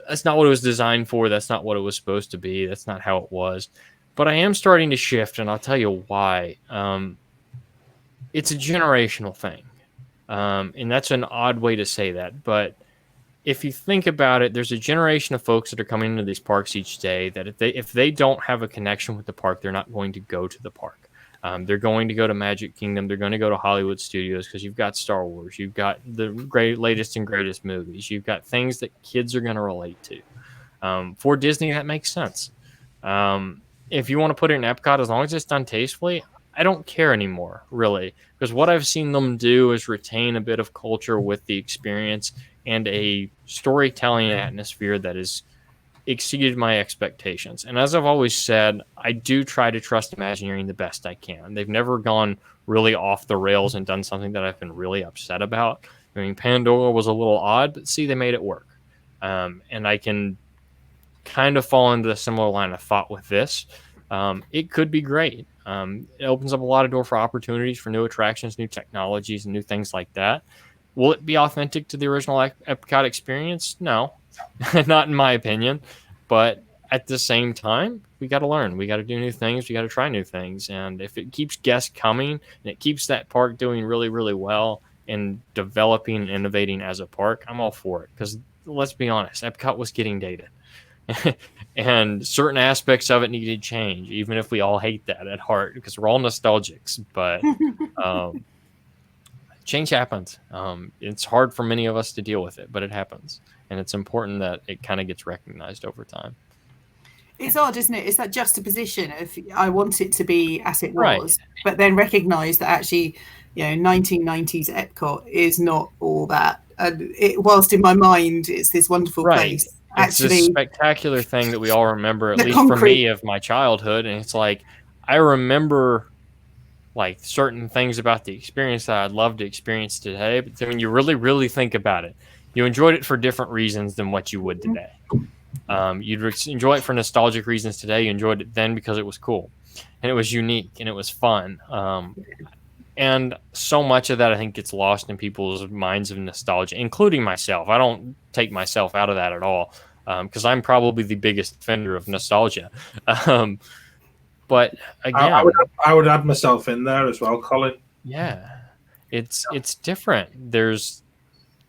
That's not what it was designed for. That's not what it was supposed to be. That's not how it was. But I am starting to shift, and I'll tell you why. It's a generational thing, and that's an odd way to say that, but if you think about it, there's a generation of folks that are coming into these parks each day that if they don't have a connection with the park, they're not going to go to the park. They're going to go to Magic Kingdom. They're going to go to Hollywood Studios because you've got Star Wars. You've got the latest and greatest movies. You've got things that kids are going to relate to. For Disney, that makes sense. If you want to put it in Epcot, as long as it's done tastefully, I don't care anymore, really, because what I've seen them do is retain a bit of culture with the experience and a storytelling atmosphere that has exceeded my expectations. And as I've always said, I do try to trust Imagineering the best I can. They've never gone really off the rails and done something that I've been really upset about. I mean, Pandora was a little odd, but see, they made it work. And I can kind of fall into a similar line of thought with this. It could be great. It opens up a lot of door for opportunities for new attractions, new technologies, and new things like that. Will it be authentic to the original Epcot experience? No, not in my opinion. But at the same time, we got to learn. We got to do new things. We got to try new things. And if it keeps guests coming and it keeps that park doing really, really well and developing and innovating as a park, I'm all for it. Because let's be honest, Epcot was getting dated. And certain aspects of it needed change, even if we all hate that at heart, because we're all nostalgics. But change happens. It's hard for many of us to deal with it, but it happens. And it's important that it kind of gets recognized over time. It's odd, isn't it? It's that juxtaposition of I want it to be as it was, right, but then recognize that actually, you know, 1990s Epcot is not all that. And whilst in my mind, it's this wonderful place. It's this spectacular thing that we all remember, at least for me, of my childhood. And it's like, I remember like certain things about the experience that I'd love to experience today. But then when you really, really think about it, you enjoyed it for different reasons than what you would today. You'd enjoy it for nostalgic reasons today. You enjoyed it then because it was cool and it was unique and it was fun. And so much of that, I think, gets lost in people's minds of nostalgia, including myself. I don't take myself out of that at all, because I'm probably the biggest offender of nostalgia. But again, I would add myself in there as well, Colin. Yeah, it's different. There's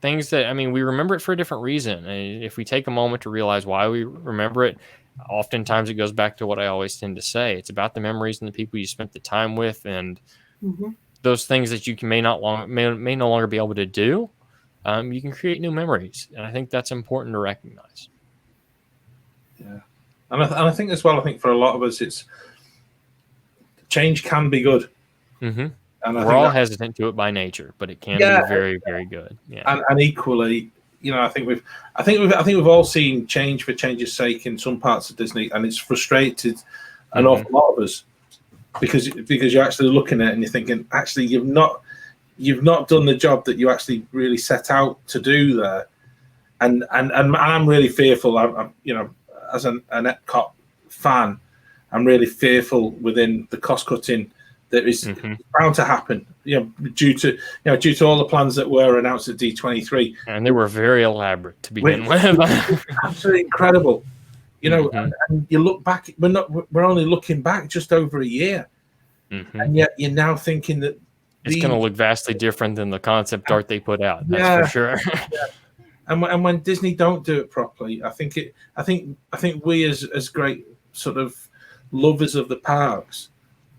things that, I mean, we remember it for a different reason. And if we take a moment to realize why we remember it, oftentimes it goes back to what I always tend to say. It's about the memories and the people you spent the time with, and those things that you may no longer be able to do. You can create new memories, and I think that's important to recognize. Yeah, and I think as well, I think for a lot of us, it's change can be good. Mm-hmm. And we're all hesitant to it by nature, but it can be very, very good. Yeah, and equally, you know, I think we've all seen change for change's sake in some parts of Disney, and it's frustrated an awful lot of us because you're actually looking at it and you're thinking, actually, you've not done the job that you actually really set out to do there, and I'm really fearful. I'm you know, as an Epcot fan, I'm really fearful within the cost cutting that is bound to happen. You know, due to all the plans that were announced at D23, and they were very elaborate to begin with. Absolutely incredible. You know, and you look back. We're only looking back just over a year, and yet you're now thinking that it's going to look vastly different than the concept art they put out. That's for sure. And when Disney don't do it properly, I think we as great sort of lovers of the parks,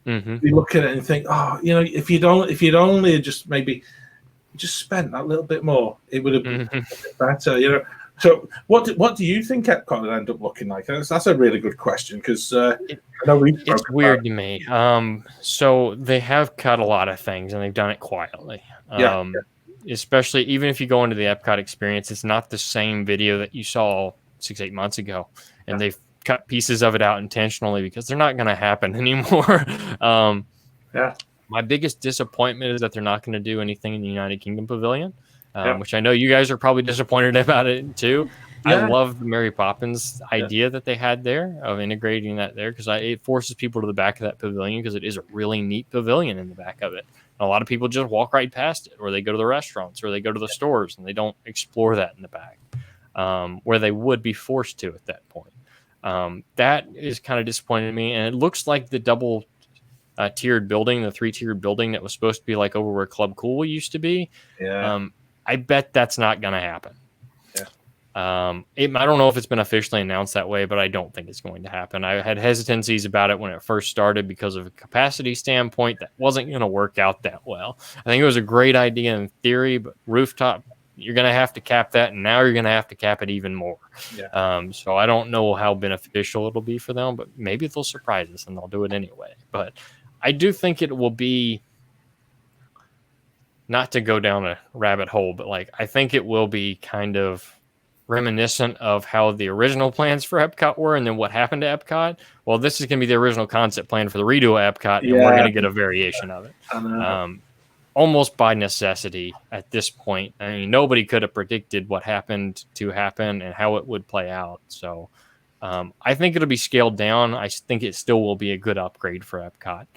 we look at it and think, oh, you know, if you'd only just maybe just spent that little bit more, it would have been a bit better. You know, So, what do you think Epcot will end up looking like? That's a really good question because I know it's weird to me. So they have cut a lot of things and they've done it quietly. Especially even if you go into the Epcot experience, it's not the same video that you saw 6-8 months ago, and they've cut pieces of it out intentionally because they're not going to happen anymore. My biggest disappointment is that they're not going to do anything in the United Kingdom Pavilion. Which I know you guys are probably disappointed about it too. I love the Mary Poppins idea that they had there of integrating that there because it forces people to the back of that pavilion because it is a really neat pavilion in the back of it. And a lot of people just walk right past it, or they go to the restaurants, or they go to the stores, and they don't explore that in the back where they would be forced to at that point. That is kind of disappointing to me, and it looks like the double tiered building, the 3-tiered building that was supposed to be like over where Club Cool used to be. I bet that's not going to happen. I don't know if it's been officially announced that way, but I don't think it's going to happen. I had hesitancies about it when it first started because of a capacity standpoint that wasn't going to work out that well. I think it was a great idea in theory, but rooftop, you're going to have to cap that, and now you're going to have to cap it even more. So I don't know how beneficial it'll be for them, but maybe they'll surprise us and they'll do it anyway. But I do think it will be, not to go down a rabbit hole, but I think it will be kind of reminiscent of how the original plans for Epcot were and then what happened to Epcot. Well, this is going to be the original concept plan for the redo of Epcot, and we're going to get a variation of it. Almost by necessity at this point. I mean, nobody could have predicted what happened to happen and how it would play out. So I think it'll be scaled down. I think it still will be a good upgrade for Epcot.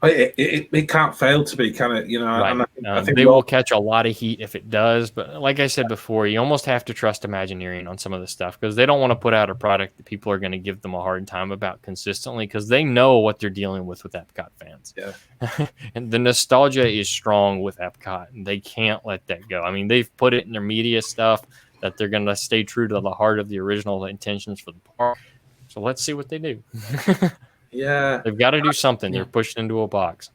It can't fail to be, can it? Right. I think they will catch a lot of heat if it does. But like I said before, you almost have to trust Imagineering on some of the stuff because they don't want to put out a product that people are going to give them a hard time about consistently because they know what they're dealing with Epcot fans. And the nostalgia is strong with Epcot, and they can't let that go. I mean, they've put it in their media stuff that they're going to stay true to the heart of the original intentions for the park. So let's see what they do. They've got to do something. They're pushed into a box.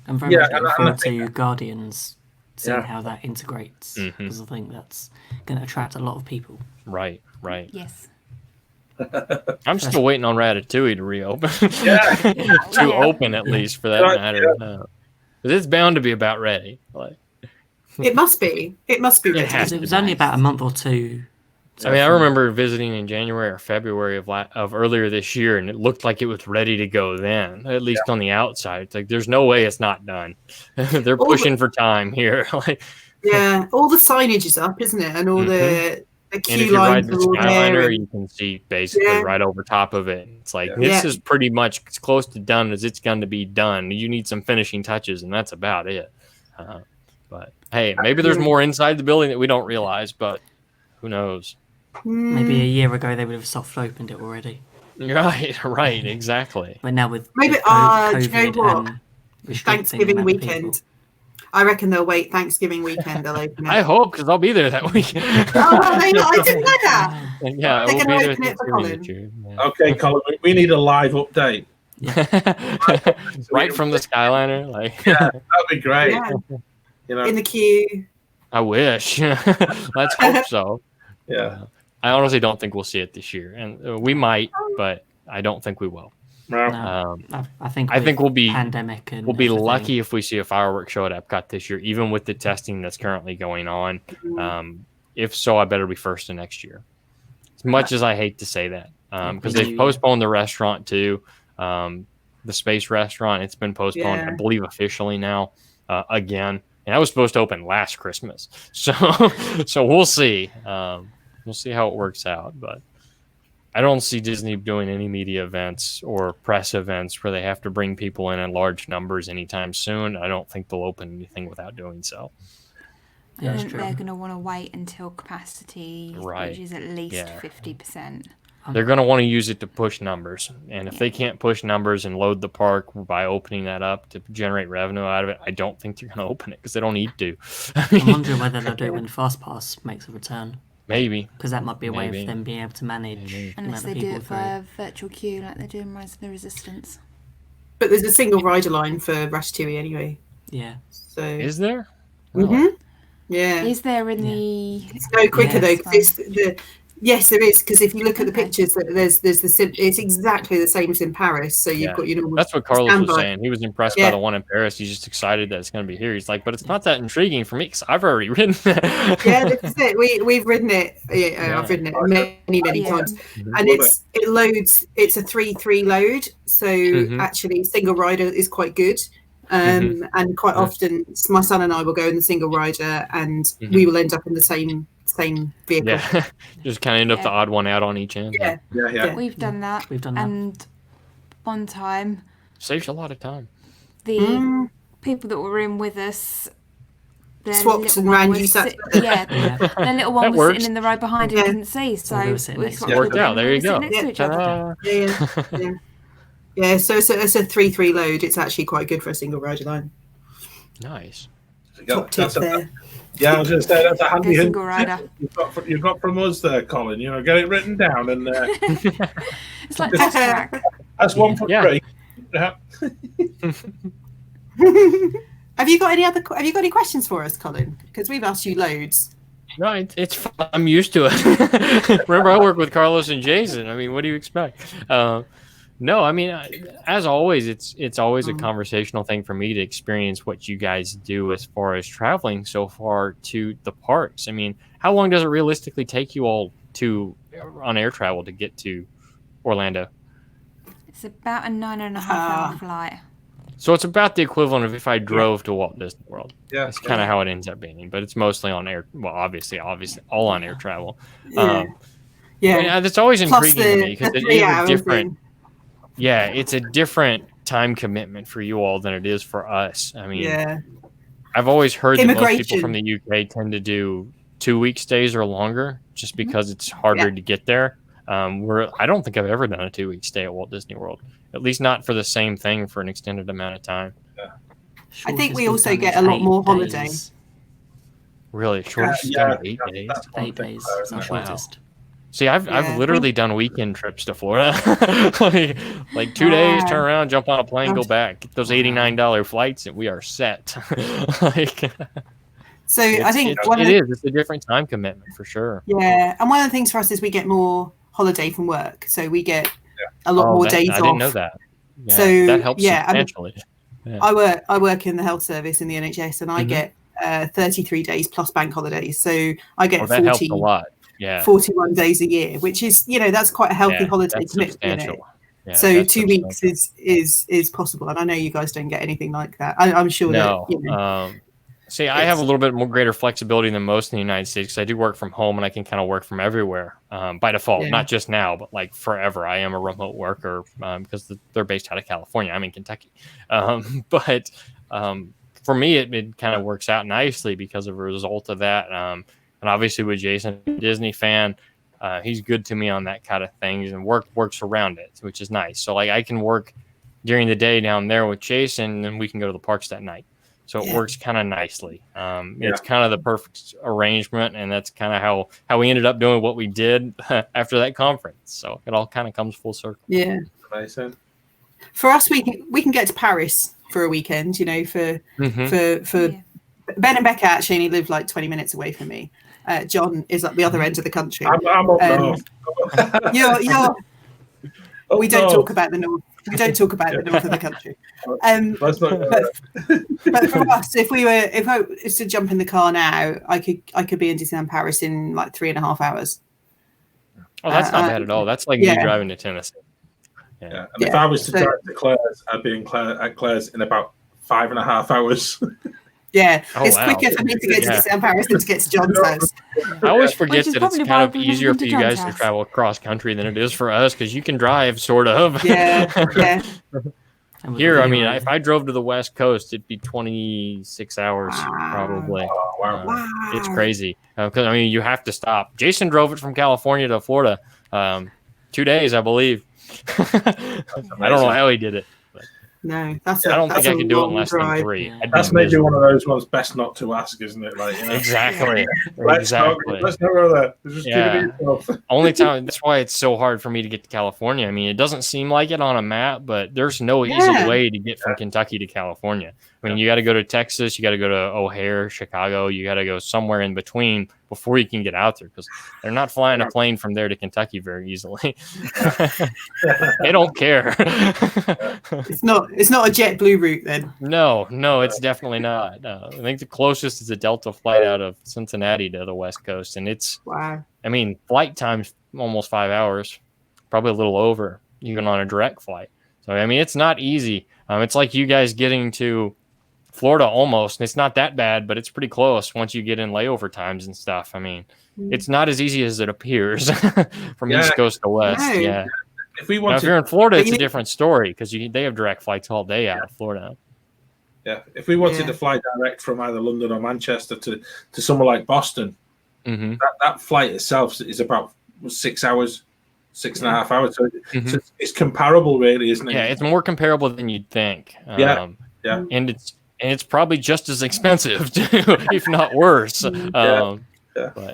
I'm very much looking forward to Guardians, seeing how that integrates, because I think that's going to attract a lot of people. Right. Yes. I'm still waiting on Ratatouille to reopen. To open, at least, for that matter. Because it's bound to be about ready. It must be. It must be ready. It was only about a month or two. I mean, I remember visiting in January or February of earlier this year, and it looked like it was ready to go then, at least on the outside. It's like, there's no way it's not done. They're pushing for time here. All the signage is up, isn't it? And all the queue And if lines you ride the Skyliner, you can see basically right over top of it. It's like, this is pretty much as close to done as it's going to be done. You need some finishing touches, and that's about it. But, hey, maybe there's more inside the building that we don't realize, but who knows? Maybe a year ago they would have soft opened it already. Right, exactly. But now with maybe COVID do you know what? and Thanksgiving weekend. I reckon they'll wait Thanksgiving weekend. They'll open it. I hope, because I'll be there that weekend. I didn't know that. Yeah, they're we'll going to be open it for Colin. Okay, Colin, we need a live update. Right from the Skyliner, that'd be great. In the queue. I wish. Let's hope so. I honestly don't think we'll see it this year, and we might, but I don't think we will. No, I think we'll be pandemic and we'll be lucky if we see a fireworks show at Epcot this year, even with the testing that's currently going on. If so, I better be first of next year. As much as I hate to say that, because they've postponed the restaurant too, the Space Restaurant. It's been postponed, I believe, officially now again, and that was supposed to open last Christmas. So we'll see. We'll see how it works out, but I don't see Disney doing any media events or press events where they have to bring people in large numbers anytime soon. I don't think they'll open anything without doing so. I think they're going to want to wait until capacity reaches at least 50%. They're going to want to use it to push numbers, and if they can't push numbers and load the park by opening that up to generate revenue out of it, I don't think they're going to open it because they don't need to. I'm wondering whether they'll do it when FastPass makes a return. Maybe. Because that might be a way of them being able to manage. Unless they do it via virtual queue like they do in Rise of the Resistance. But there's a single rider line for Ratatouille anyway. Yeah. So is there? Mm-hmm. Yeah. Is there in the? It's no quicker though. Yes. Yes, there is, because if you look at the pictures, there's it's exactly the same as in Paris. So you've got your normal. That's what Carlos was standby. saying. He was impressed by the one in Paris. He's just excited that it's going to be here. He's like, but it's not that intriguing for me because I've already ridden it. Yeah, this is it. We've ridden it. Yeah, I've ridden it many times, and it loads. It's a 3-3 load, so actually single rider is quite good. And quite often my son and I will go in the single rider, and we will end up in the same vehicle. Yeah, just kind of end up the odd one out on each end. Yeah. We've done that. And one time, saves you a lot of time. The people that were in with us, swapped and ran. You sat. Their little one was sitting in the row behind and didn't see, so we worked out. There you go. Yeah, so it's a 3-3 load. It's actually quite good for a single rider line. Nice. Top tip there. Yeah, I was going to say that's a handy single rider. You've got from us there, Colin. You know, get it written down, and it's like fast track. That's one for free. Yeah. Have you got any questions for us, Colin? Because we've asked you loads. No, it's fun. I'm used to it. Remember, I work with Carlos and Jason. I mean, what do you expect? No, I mean, as always, it's always a conversational thing for me to experience what you guys do as far as traveling so far to the parks. I mean, how long does it realistically take you all on air travel to get to Orlando? It's about a 9.5-hour flight. So it's about the equivalent of if I drove to Walt Disney World. Yeah, that's kind of how it ends up being, but it's mostly on air. Well, obviously, all on air travel. That's always intriguing to me because it is a different. Yeah, it's a different time commitment for you all than it is for us. I mean, I've always heard that most people from the UK tend to do 2-week stays or longer just because it's harder to get there. I don't think I've ever done a 2-week stay at Walt Disney World, at least not for the same thing for an extended amount of time. Yeah. I think we also get a lot more holiday. Really? Shortest 8 days? 8 days. It's our shortest. See, I've literally done weekend trips to Florida, like 2 days, turn around, jump on a plane, go back, get those $89 flights, and we are set. So I think it's a different time commitment for sure. Yeah, and one of the things for us is we get more holiday from work, so we get a lot more days off. I didn't know that. Yeah, so that helps substantially. I work in the health service in the NHS, and I get 33 days plus bank holidays, so I get 40. That helps a lot. Yeah, 41 days a year, which is that's quite a healthy holiday commitment. So 2 weeks is possible, and I know you guys don't get anything like that. I'm sure that. See, I have a little bit more greater flexibility than most in the United States because I do work from home and I can kind of work from everywhere by default. Not just now, but like forever. I am a remote worker because they're based out of California. I'm in Kentucky, but for me, it kind of works out nicely because of a result of that. And obviously with Jason, a Disney fan, he's good to me on that kind of things, and works around it, which is nice. So like I can work during the day down there with Jason, and then we can go to the parks that night. So it works kind of nicely. It's kind of the perfect arrangement, and that's kind of how we ended up doing what we did after that conference. So it all kind of comes full circle. Yeah. For us, we can get to Paris for a weekend. For Ben and Becca actually only live like 20 minutes away from me. John is at the other end of the country. I'm up north. We don't talk about the north. We don't talk about the north of the country. But for us, if I was to jump in the car now, I could be in Disneyland Paris in like 3.5 hours. Oh, that's not bad at all. That's like me driving to Tennessee. Yeah. And if I was to drive to Claire's, I'd be at Claire's in about 5.5 hours. Yeah, it's quicker for me to get to Disneyland Paris than to get to John's house. I always forget that it's kind of easier for you guys to travel across country than it is for us because you can drive, sort of. Yeah. Here, I mean, if I drove to the West Coast, it'd be 26 hours probably. Wow. It's crazy because I mean, you have to stop. Jason drove it from California to Florida, 2 days, I believe. I don't know how he did it. No, I don't think I could do it in less than 3. That's maybe one of those ones best not to ask, isn't it? Like, Exactly. Let's not go there. Just keep it yourself. Only time. That's why it's so hard for me to get to California. I mean, it doesn't seem like it on a map, but there's no easy way to get from Kentucky to California. I I mean, you got to go to Texas, you got to go to O'Hare, Chicago, you got to go somewhere in between before you can get out there, because they're not flying a plane from there to Kentucky very easily. They don't care. It's not a JetBlue route then. No, it's definitely not. I think the closest is a Delta flight out of Cincinnati to the West Coast, and it's Wow. I mean, flight time's almost 5 hours, probably a little over, even on a direct flight. So I mean, it's not easy. It's like you guys getting to Florida almost, and it's not that bad, but it's pretty close once you get in layover times and stuff. I mean, it's not as easy as it appears from East Coast to West. No. Yeah. If we Now, wanted, if you're in Florida, it's a different story because they have direct flights all day out of Florida. yeah, if we wanted to fly direct from either London or Manchester to somewhere like Boston, that flight itself is about 6 hours, 6.5 hours. So, so it's comparable, really, isn't it? Yeah, it's more comparable than you'd think. Yeah. And it's probably just as expensive too, if not worse. But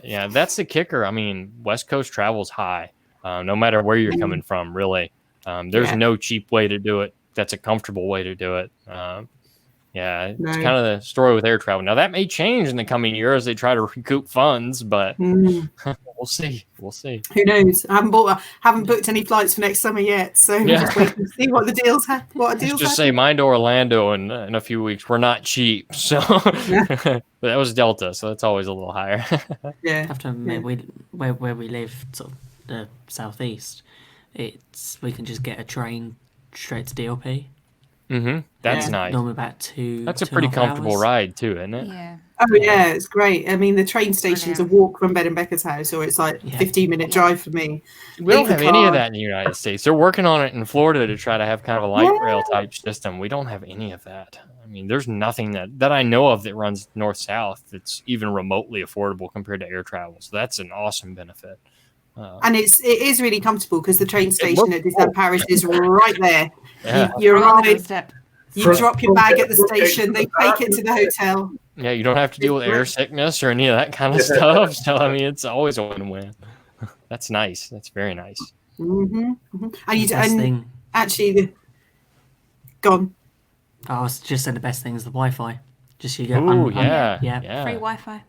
yeah, that's the kicker. I mean, West Coast travel's high, no matter where you're coming from. Really, there's no cheap way to do it. That's a comfortable way to do it. It's kind of the story with air travel. Now that may change in the coming year as they try to recoup funds, but we'll see. Who knows? I haven't booked any flights for next summer yet, so just wait and see what the deals have. Just say mine to Orlando in a few weeks. We're not cheap, so but that was Delta, so that's always a little higher. I have to admit, where we live, sort of the southeast, we can just get a train straight to DLP. That's nice. Normally about 2. That's a pretty comfortable ride too, isn't it? Yeah. Oh yeah, it's great. I mean, the train station's a walk from Bed and Becca's house, or it's like 15-minute drive for me. We don't have any of that in the United States. They're working on it in Florida to try to have kind of a light rail type system. We don't have any of that. I mean, there's nothing that I know of that runs north-south that's even remotely affordable compared to air travel. So that's an awesome benefit. And it is really comfortable because the train station at Disneyland Paris is right there. Yeah. You Right arrive, step. you drop your bag at the station, they take it to the hotel. Yeah, you don't have to deal with air sickness or any of that kind of stuff. So, I mean, it's always a win-win. That's nice. That's very nice. And actually, gone. I was just saying the best thing is the Wi-Fi. Just you go. Free Wi-Fi.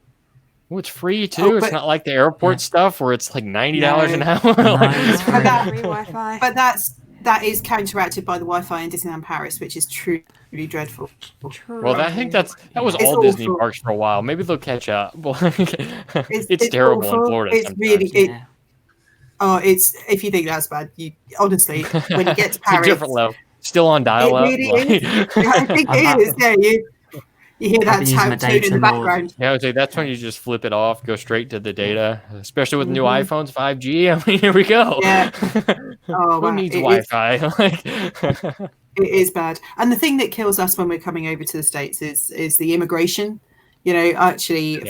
Oh, it's free too. It's not like the airport stuff where it's like $90 an hour. It's free Wi-Fi. But that is counteracted by the Wi-Fi in Disneyland Paris, which is truly dreadful. Well, I think that was all Disney parks for a while. Maybe they'll catch up. It's terrible awful. in Florida. It's really it's if you think that's bad, you honestly when you get to Paris, it's a different level. Still on dial-up. It really is. I think it is. Yeah, you hear that tone in the background. Yeah, I would say that's when you just flip it off, go straight to the data, especially with new iPhones, 5G. I mean, here we go. Yeah. Oh, who needs Wi-Fi? It is bad. And the thing that kills us when we're coming over to the States is the immigration. You know, actually,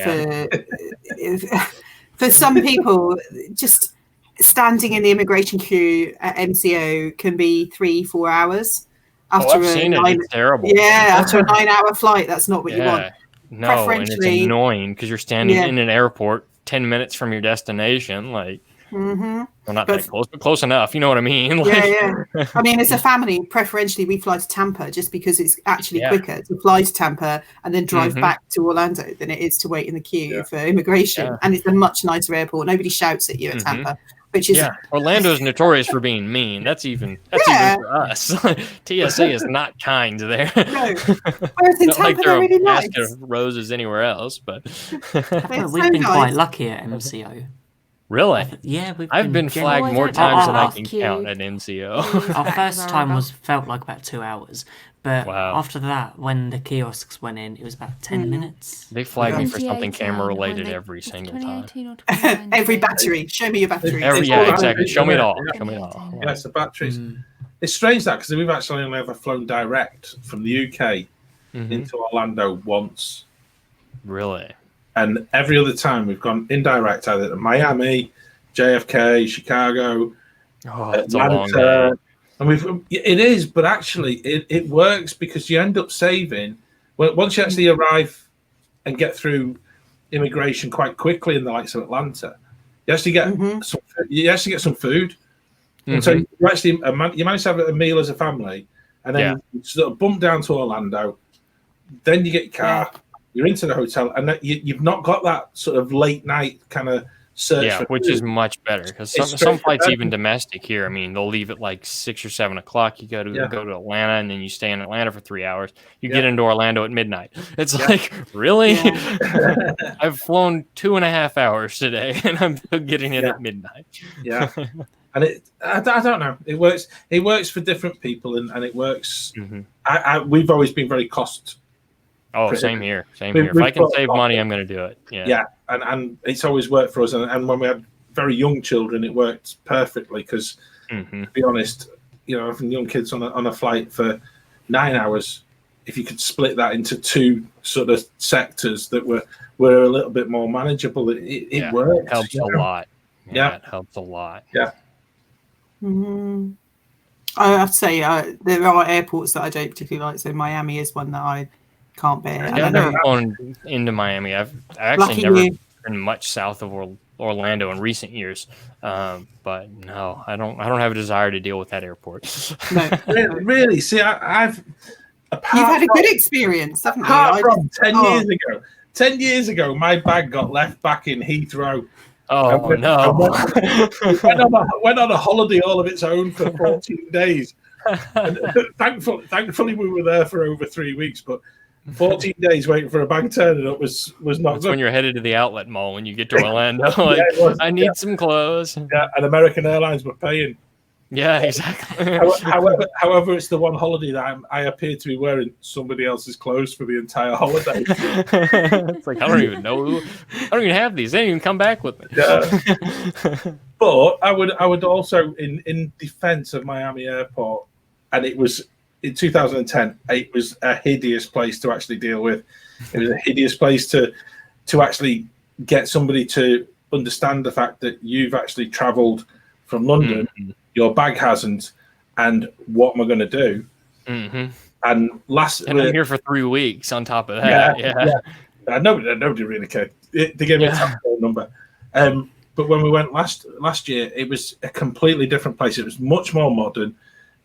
for some people, just standing in the immigration queue at MCO can be 3-4 hours. I've seen it. It's terrible. Yeah, after a 9-hour flight, that's not what you want. No, and it's annoying because you're standing in an airport 10 minutes from your destination. Like, well, not that close, but close enough. You know what I mean? Like, I mean, as a family, preferentially, we fly to Tampa just because it's actually quicker to fly to Tampa and then drive back to Orlando than it is to wait in the queue for immigration. And it's a much nicer airport. Nobody shouts at you at Tampa. Which is Orlando's notorious for being mean. That's even for us. TSA is not kind there. No, whereas in Tampa they're really nice. Of roses anywhere else, but we've been quite lucky at MCO. Really? I've been getting flagged more times than I can count at MCO. Our first time felt like about 2 hours. But after that, when the kiosks went in, it was about 10 minutes. They flagged me for something camera related every single time. Every battery. Show me your batteries. Exactly. Show me it all. Show me it all. Yes, the batteries. It's strange that because we've actually only ever flown direct from the UK into Orlando once. Really? And every other time we've gone indirect either to Miami, JFK, Chicago, Atlanta. And it is, but actually it works because you end up saving. Once you actually arrive and get through immigration quite quickly in the likes of Atlanta, you actually get some food. And so you manage to have a meal as a family, and then you sort of bump down to Orlando, then you get your car, you're into the hotel, and you've not got that sort of late night kind of search. Yeah, which is much better because some flights, even domestic here, I mean, they'll leave at like 6 or 7 o'clock. You go to Atlanta, and then you stay in Atlanta for 3 hours. You get into Orlando at midnight. It's like, really? Yeah. I've flown 2.5 hours today, and I'm still getting in at midnight. Yeah. And I don't know. It works. It works for different people, and it works. Mm-hmm. We've always been very cost. Oh, same here. If I can save money, I'm going to do it. Yeah. And it's always worked for us. And when we had very young children, it worked perfectly because, to be honest, having young kids on a flight for 9 hours, if you could split that into 2 sort of sectors that were a little bit more manageable, it worked. It helps a lot. Yeah, it helps a lot. Yeah. Mm-hmm. I have to say, there are airports that I don't particularly like. So Miami is one that I can't bear. I've never flown into Miami. I've actually never been much south of Orlando in recent years. But no, I don't have a desire to deal with that airport. No, really. See, I've. You've had a good experience, haven't you? Apart from 10 years ago. 10 years ago, my bag got left back in Heathrow. Oh, no. Went on a holiday all of its own for 14 days. And thankfully, we were there for over 3 weeks, but 14 days waiting for a bag turning up was not That's good. when you're headed to the outlet mall when you get to Orlando. I need some clothes. Yeah, and American Airlines were paying. Yeah, exactly. However, it's the one holiday that I appear to be wearing somebody else's clothes for the entire holiday. It's like, I don't even know. I don't even have these. They didn't even come back with me. Yeah. But I would also, in defense of Miami Airport, and it was in 2010, it was a hideous place to actually deal with. It was a hideous place to actually get somebody to understand the fact that you've actually travelled from London. Your bag hasn't, and what am I going to do? Mm-hmm. And I'm here for 3 weeks on top of that. Yeah. Nobody really cared. They gave me a telephone number. But when we went last year, it was a completely different place. It was much more modern.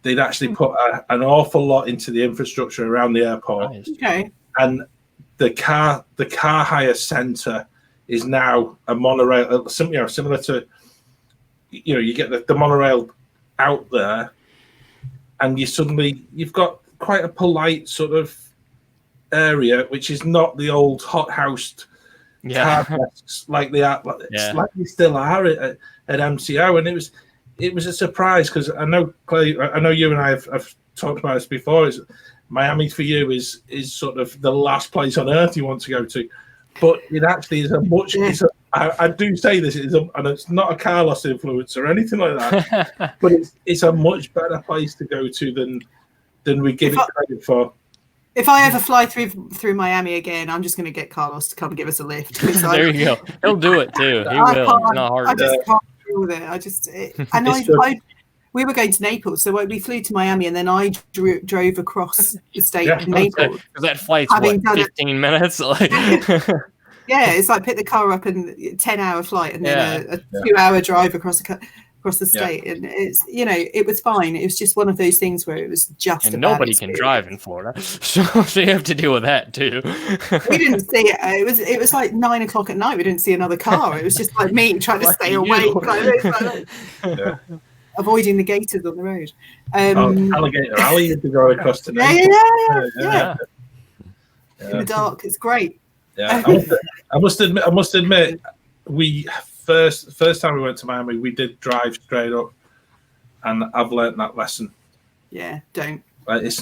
They'd actually put an awful lot into the infrastructure around the airport. Nice. Okay. And the car hire centre is now a monorail, similar to, you get the monorail out there, and you've got quite a polite sort of area, which is not the old hothoused car desks like they are. Like they still are at MCO, and it was a surprise because I know Clay, I know you and I have talked about this before. Miami for you is sort of the last place on earth you want to go to, but it actually is a much. I do say this, and it's not a Carlos influence or anything like that, but it's a much better place to go to than we give it credit for. If I ever fly through Miami again, I'm just going to get Carlos to come give us a lift. There you go. He'll do it too. He will. It's not hard. I just can't deal with it. We were going to Naples, so we flew to Miami, and then I drove across the state to Naples. Because that flight's 15 minutes. Yeah, it's like pick the car up and 10-hour flight, and then a 2-hour drive across the state, and it's it was fine. It was just one of those things where it was just. And nobody can drive in Florida, so you have to deal with that too. We didn't see it. It was like 9 o'clock at night. We didn't see another car. It was just like me trying to stay awake, avoiding the gators on the road. Alligator Alley you had to go across to. Yeah. In the dark, it's great. Yeah, I must admit, we first time we went to Miami, we did drive straight up, and I've learnt that lesson. Yeah, don't. It's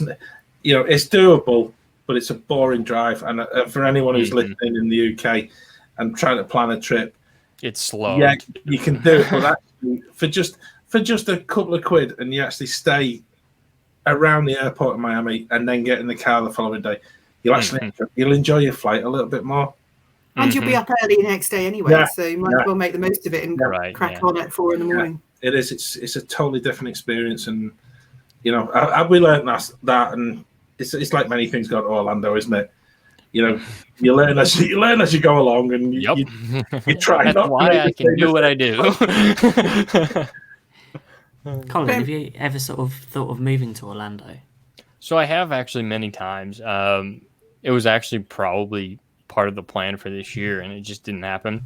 doable, but it's a boring drive, and for anyone who's listening in the UK and trying to plan a trip, it's slow. Yeah, you can do it, but actually, for just a couple of quid, and you actually stay around the airport in Miami, and then get in the car the following day. You'll enjoy your flight a little bit more, and you'll be up early the next day anyway. So you might as well make the most of it and crack on at 4 a.m. It is. It's a totally different experience, and we learned that, and it's like many things going to Orlando, isn't it? You learn as you go along, and you try. That's why I can do what I do. Colin, have you ever sort of thought of moving to Orlando? So I have actually many times. it was actually probably part of the plan for this year, and it just didn't happen.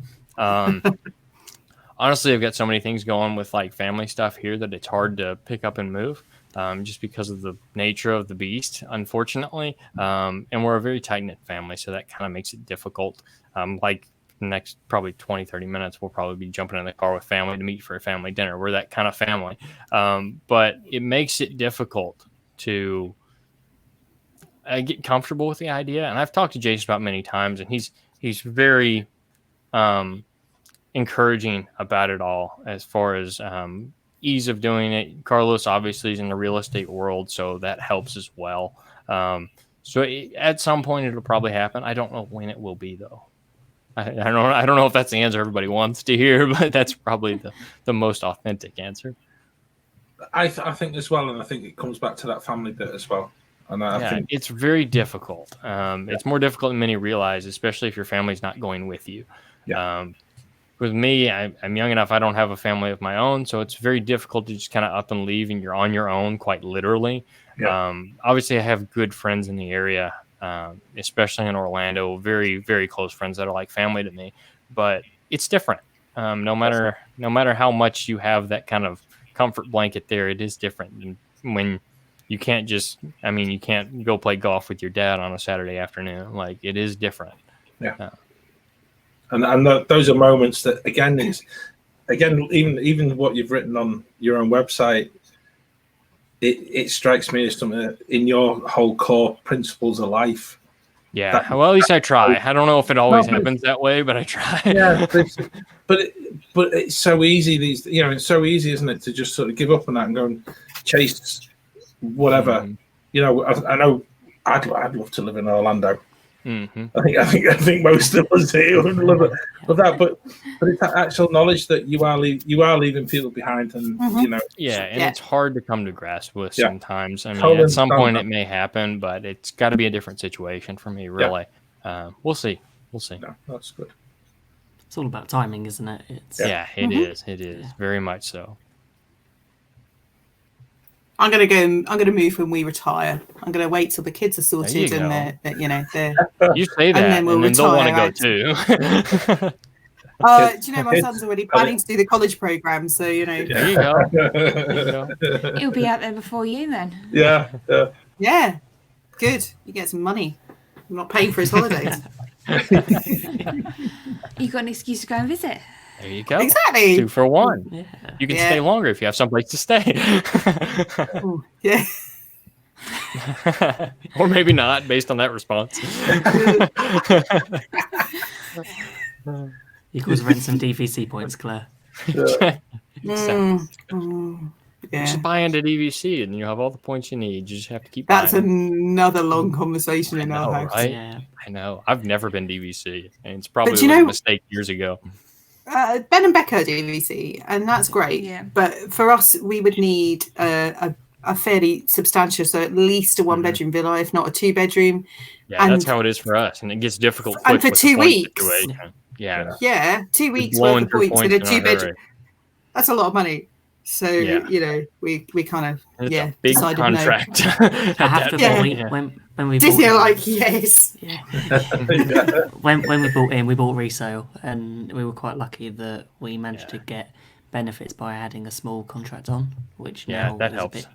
Honestly, I've got so many things going with like family stuff here that it's hard to pick up and move, just because of the nature of the beast, unfortunately. And we're a very tight-knit family, so that kind of makes it difficult. Like the next probably 20, 30 minutes, we'll probably be jumping in the car with family to meet for a family dinner. We're that kind of family. But it makes it difficult to get comfortable with the idea. And I've talked to Jason about many times, and he's very encouraging about it all as far as ease of doing it. Carlos obviously is in the real estate world, so that helps as well. So at some point it'll probably happen. I don't know when it will be though. I don't know if that's the answer everybody wants to hear, but that's probably the most authentic answer. I think as well, and I think it comes back to that family bit as well. And I think it's very difficult. It's more difficult than many realize, especially if your family's not going with you. Yeah. With me, I'm young enough. I don't have a family of my own, so it's very difficult to just kind of up and leave, and you're on your own, quite literally. Yeah. Obviously, I have good friends in the area, especially in Orlando. Very, very close friends that are like family to me. But it's different. No matter how much you have that kind of comfort blanket there, it is different. And when you can't you can't go play golf with your dad on a Saturday afternoon. Like, it is different. Yeah. And those are moments that, even what you've written on your own website, it strikes me as something in your whole core principles of life. Yeah, well, at least I try. I don't know if it always happens that way, but I try. Yeah, but it's so easy. It's so easy, isn't it, to just sort of give up on that and go and chase whatever. Mm-hmm. I know I'd love to live in Orlando. Mm-hmm. I think most of us here would love that, but it's that actual knowledge that you are leaving people behind, and it's hard to come to grasp with sometimes. I mean, at some point it may happen, but it's got to be a different situation for me, really. We'll see. No, that's good. It's all about timing, isn't it? It is very much so. I'm gonna move when we retire. I'm gonna wait till the kids are sorted and they're you say that, and then they'll want to go too. Do you know, my son's already planning to do the college program, so There you go. He'll be out there before you then. Yeah, good. You get some money. I'm not paying for his holidays. You've got an excuse to go and visit. There you go. Exactly. 2 for 1. Yeah. You can stay longer if you have someplace to stay. Ooh, yeah. Or maybe not, based on that response. Equals rent some DVC points, Claire. Exactly. Just buy into DVC and you have all the points you need. You just have to keep That's buying. another long conversation in our house. Right? Yeah. I know. I've never been DVC, and it's probably a mistake years ago. Ben and Becca DVC, and that's great. Yeah. But for us, we would need a fairly substantial, so at least a 1-bedroom villa, if not a 2-bedroom. Yeah, that's how it is for us, and it gets difficult. And for 2 weeks. Yeah, 2 weeks worth of points in a 2-bedroom. That's a lot of money. So we kind of a big decided contract. I have to say, when we Disney bought are like, yes. When we bought resale, and we were quite lucky that we managed to get benefits by adding a small contract on, which that helps.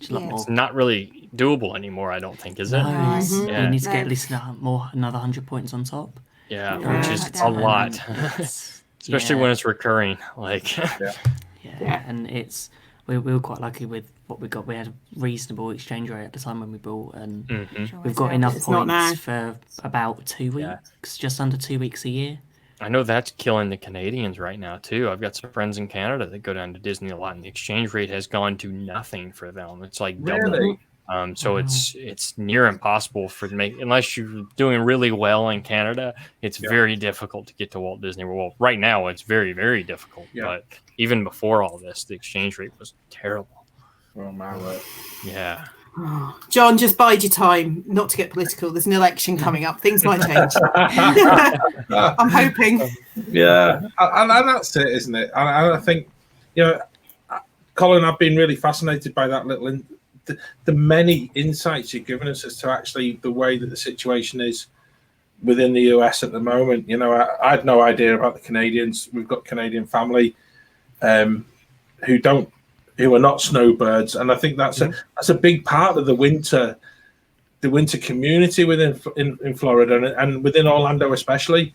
It's a lot more. It's not really doable anymore, I don't think, is it? No, you need to get at least another 100 points on top. Yeah, which is a lot, especially when it's recurring. And we were quite lucky with what we got. We had a reasonable exchange rate at the time when we bought, and we've got enough points for about 2 weeks, just under 2 weeks a year. I know that's killing the Canadians right now too. I've got some friends in Canada that go down to Disney a lot, and the exchange rate has gone to nothing for them. It's like double. So it's near impossible for unless you're doing really well in Canada. It's very difficult to get to Walt Disney World. Well, right now it's very, very difficult. But even before all this, the exchange rate was terrible. Oh my word! Yeah. John, just bide your time. Not to get political. There's an election coming up. Things might change. I'm hoping. Yeah, and that's it, isn't it? And I think, Colin, I've been really fascinated by that little the many insights you've given us as to actually the way that the situation is within the US at the moment. I had no idea about the Canadians. We've got Canadian family who are not snowbirds, and I think that's a big part of the winter community in Florida and within Orlando especially.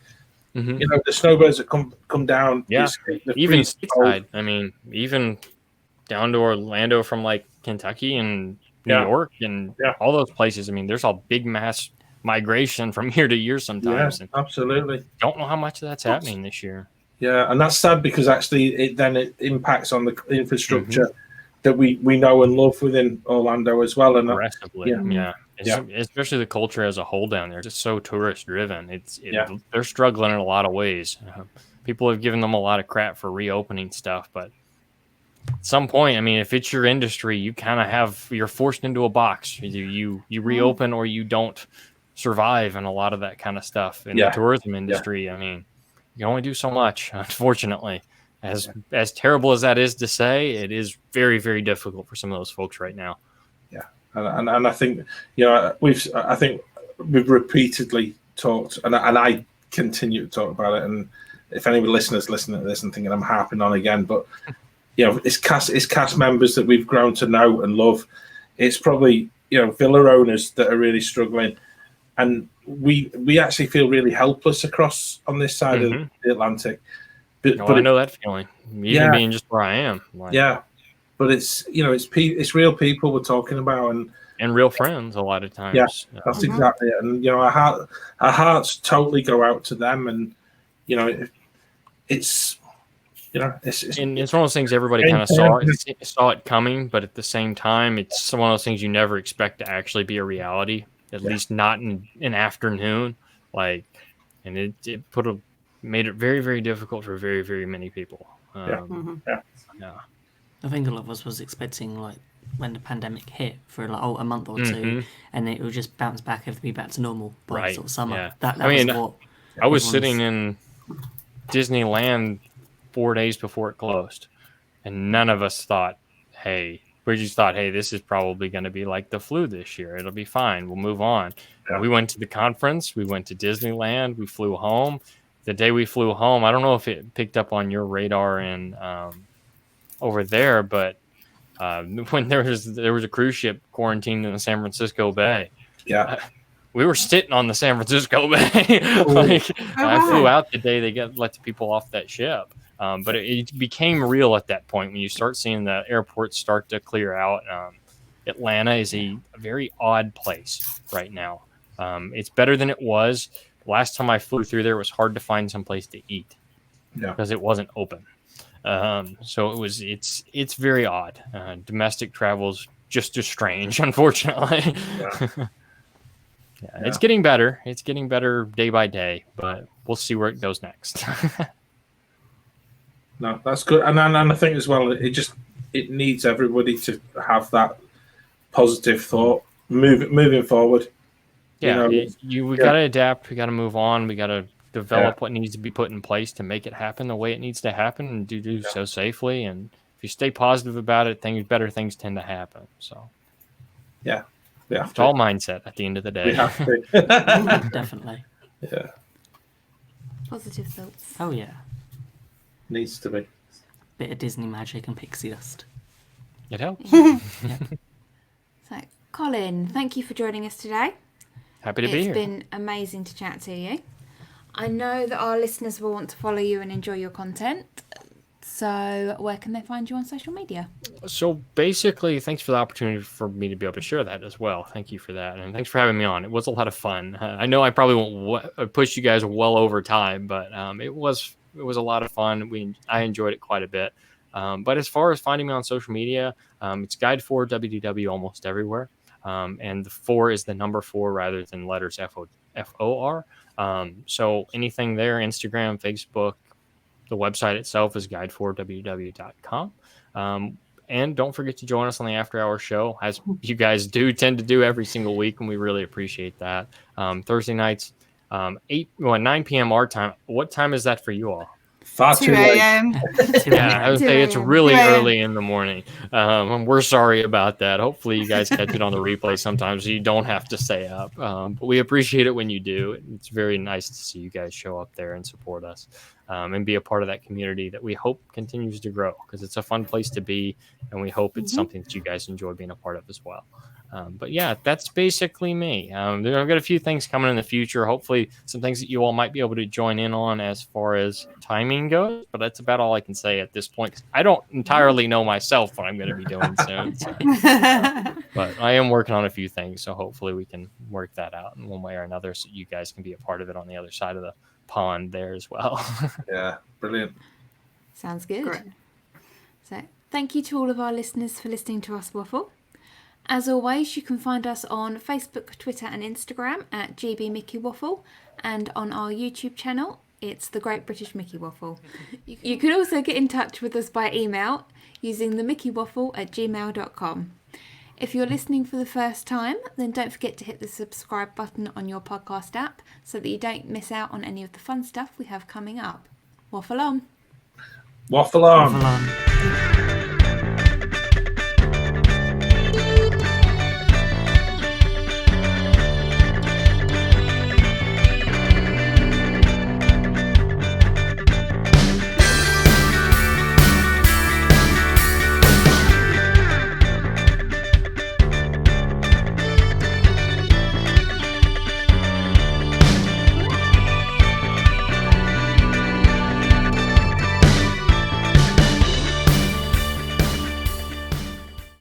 The snowbirds that come down. Yeah, even stateside. I mean, even down to Orlando from like Kentucky and New York and all those places. I mean, there's a big mass migration from year to year sometimes. Yeah, absolutely. Don't know how much of that's happening this year. Yeah, and that's sad because actually it impacts on the infrastructure that we know and love within Orlando as well. And aggressively, especially the culture as a whole down there. It's just so tourist driven. They're struggling in a lot of ways. People have given them a lot of crap for reopening stuff, but at some point, I mean, if it's your industry, you kind of you're forced into a box. You reopen or you don't survive, and a lot of that kind of stuff in the tourism industry. I mean, you can only do so much, unfortunately. As terrible as that is to say, it is very, very difficult for some of those folks right now. Yeah, and I think we've repeatedly talked, and I continue to talk about it. And if any listeners listening to this and thinking I'm harping on again, but it's cast members that we've grown to know and love. It's probably villa owners that are really struggling, and we actually feel really helpless across on this side of the Atlantic. But I know that feeling, even being just where I am. But it's real people we're talking about, and real friends a lot of times. Yeah, that's exactly it. And our hearts totally go out to them, and it's one of those things everybody kind of saw it coming, but at the same time, it's one of those things you never expect to actually be a reality. At least not in an afternoon, and it made it very, very difficult for very, very many people. I think a lot of us was expecting when the pandemic hit for a month or two, and it would just bounce back, everything be back to normal by sort of summer. Yeah. That was what I was sitting in Disneyland 4 days before it closed, and none of us thought, hey, this is probably going to be like the flu this year. It'll be fine. We'll move on. Yeah. We went to the conference. We went to Disneyland. We flew home. The day we flew home, I don't know if it picked up on your radar and over there, but when there was a cruise ship quarantined in the San Francisco Bay. Yeah. We were sitting on the San Francisco Bay. I flew out the day they let the people off that ship. But it became real at that point when you start seeing the airports start to clear out. Atlanta is a very odd place right now. It's better than it was. Last time I flew through there, it was hard to find some place to eat because it wasn't open. So it's very odd. Domestic travel's just as strange, unfortunately. It's getting better. It's getting better day by day, but we'll see where it goes next. No, that's good, and I think as well, it needs everybody to have that positive thought moving forward. Yeah, we got to adapt. We got to move on. We got to develop what needs to be put in place to make it happen the way it needs to happen, and do so safely. And if you stay positive about it, better things tend to happen. So, it's all mindset at the end of the day. We have to. Definitely. Yeah. Positive thoughts. Oh yeah. Needs to be. Bit of Disney magic and pixie dust. It helps. So, Colin, thank you for joining us today. Happy to be here. It's been amazing to chat to you. I know that our listeners will want to follow you and enjoy your content. So where can they find you on social media? So basically, thanks for the opportunity for me to be able to share that as well. Thank you for that. And thanks for having me on. It was a lot of fun. I know I probably won't push you guys well over time, but it was a lot of fun. I enjoyed it quite a bit. But as far as finding me on social media, it's Guide4WDW almost everywhere. And the 4 is the number 4 rather than letters FOR. So anything there, Instagram, Facebook, the website itself is guide4wdw.com. And don't forget to join us on the After Hours show, as you guys tend to do every single week, and we really appreciate that. Thursday nights, 9 p.m. our time. What time is that for you all? Far 2 too late. a.m. Yeah, I would 2 say it's a.m. really 2 a.m. early in the morning. We're sorry about that. Hopefully, you guys catch it on the replay sometimes, so you don't have to stay up. But we appreciate it when you do. It's very nice to see you guys show up there and support us, and be a part of that community that we hope continues to grow, because it's a fun place to be, and we hope it's something that you guys enjoy being a part of as well. But yeah, that's basically me. I've got a few things coming in the future. Hopefully, some things that you all might be able to join in on as far as timing goes. But that's about all I can say at this point, 'cause I don't entirely know myself what I'm going to be doing soon. So. But I am working on a few things, so hopefully we can work that out in one way or another, so you guys can be a part of it on the other side of the pond there as well. Yeah, brilliant. Sounds good. Great. So thank you to all of our listeners for listening to us waffle. As always, you can find us on Facebook, Twitter and Instagram at GB Mickey Waffle, and on our YouTube channel, it's The Great British Mickey Waffle. You can also get in touch with us by email using themickeywaffle@gmail.com. If you're listening for the first time, then don't forget to hit the subscribe button on your podcast app so that you don't miss out on any of the fun stuff we have coming up. Waffle on! Waffle on. Waffle on.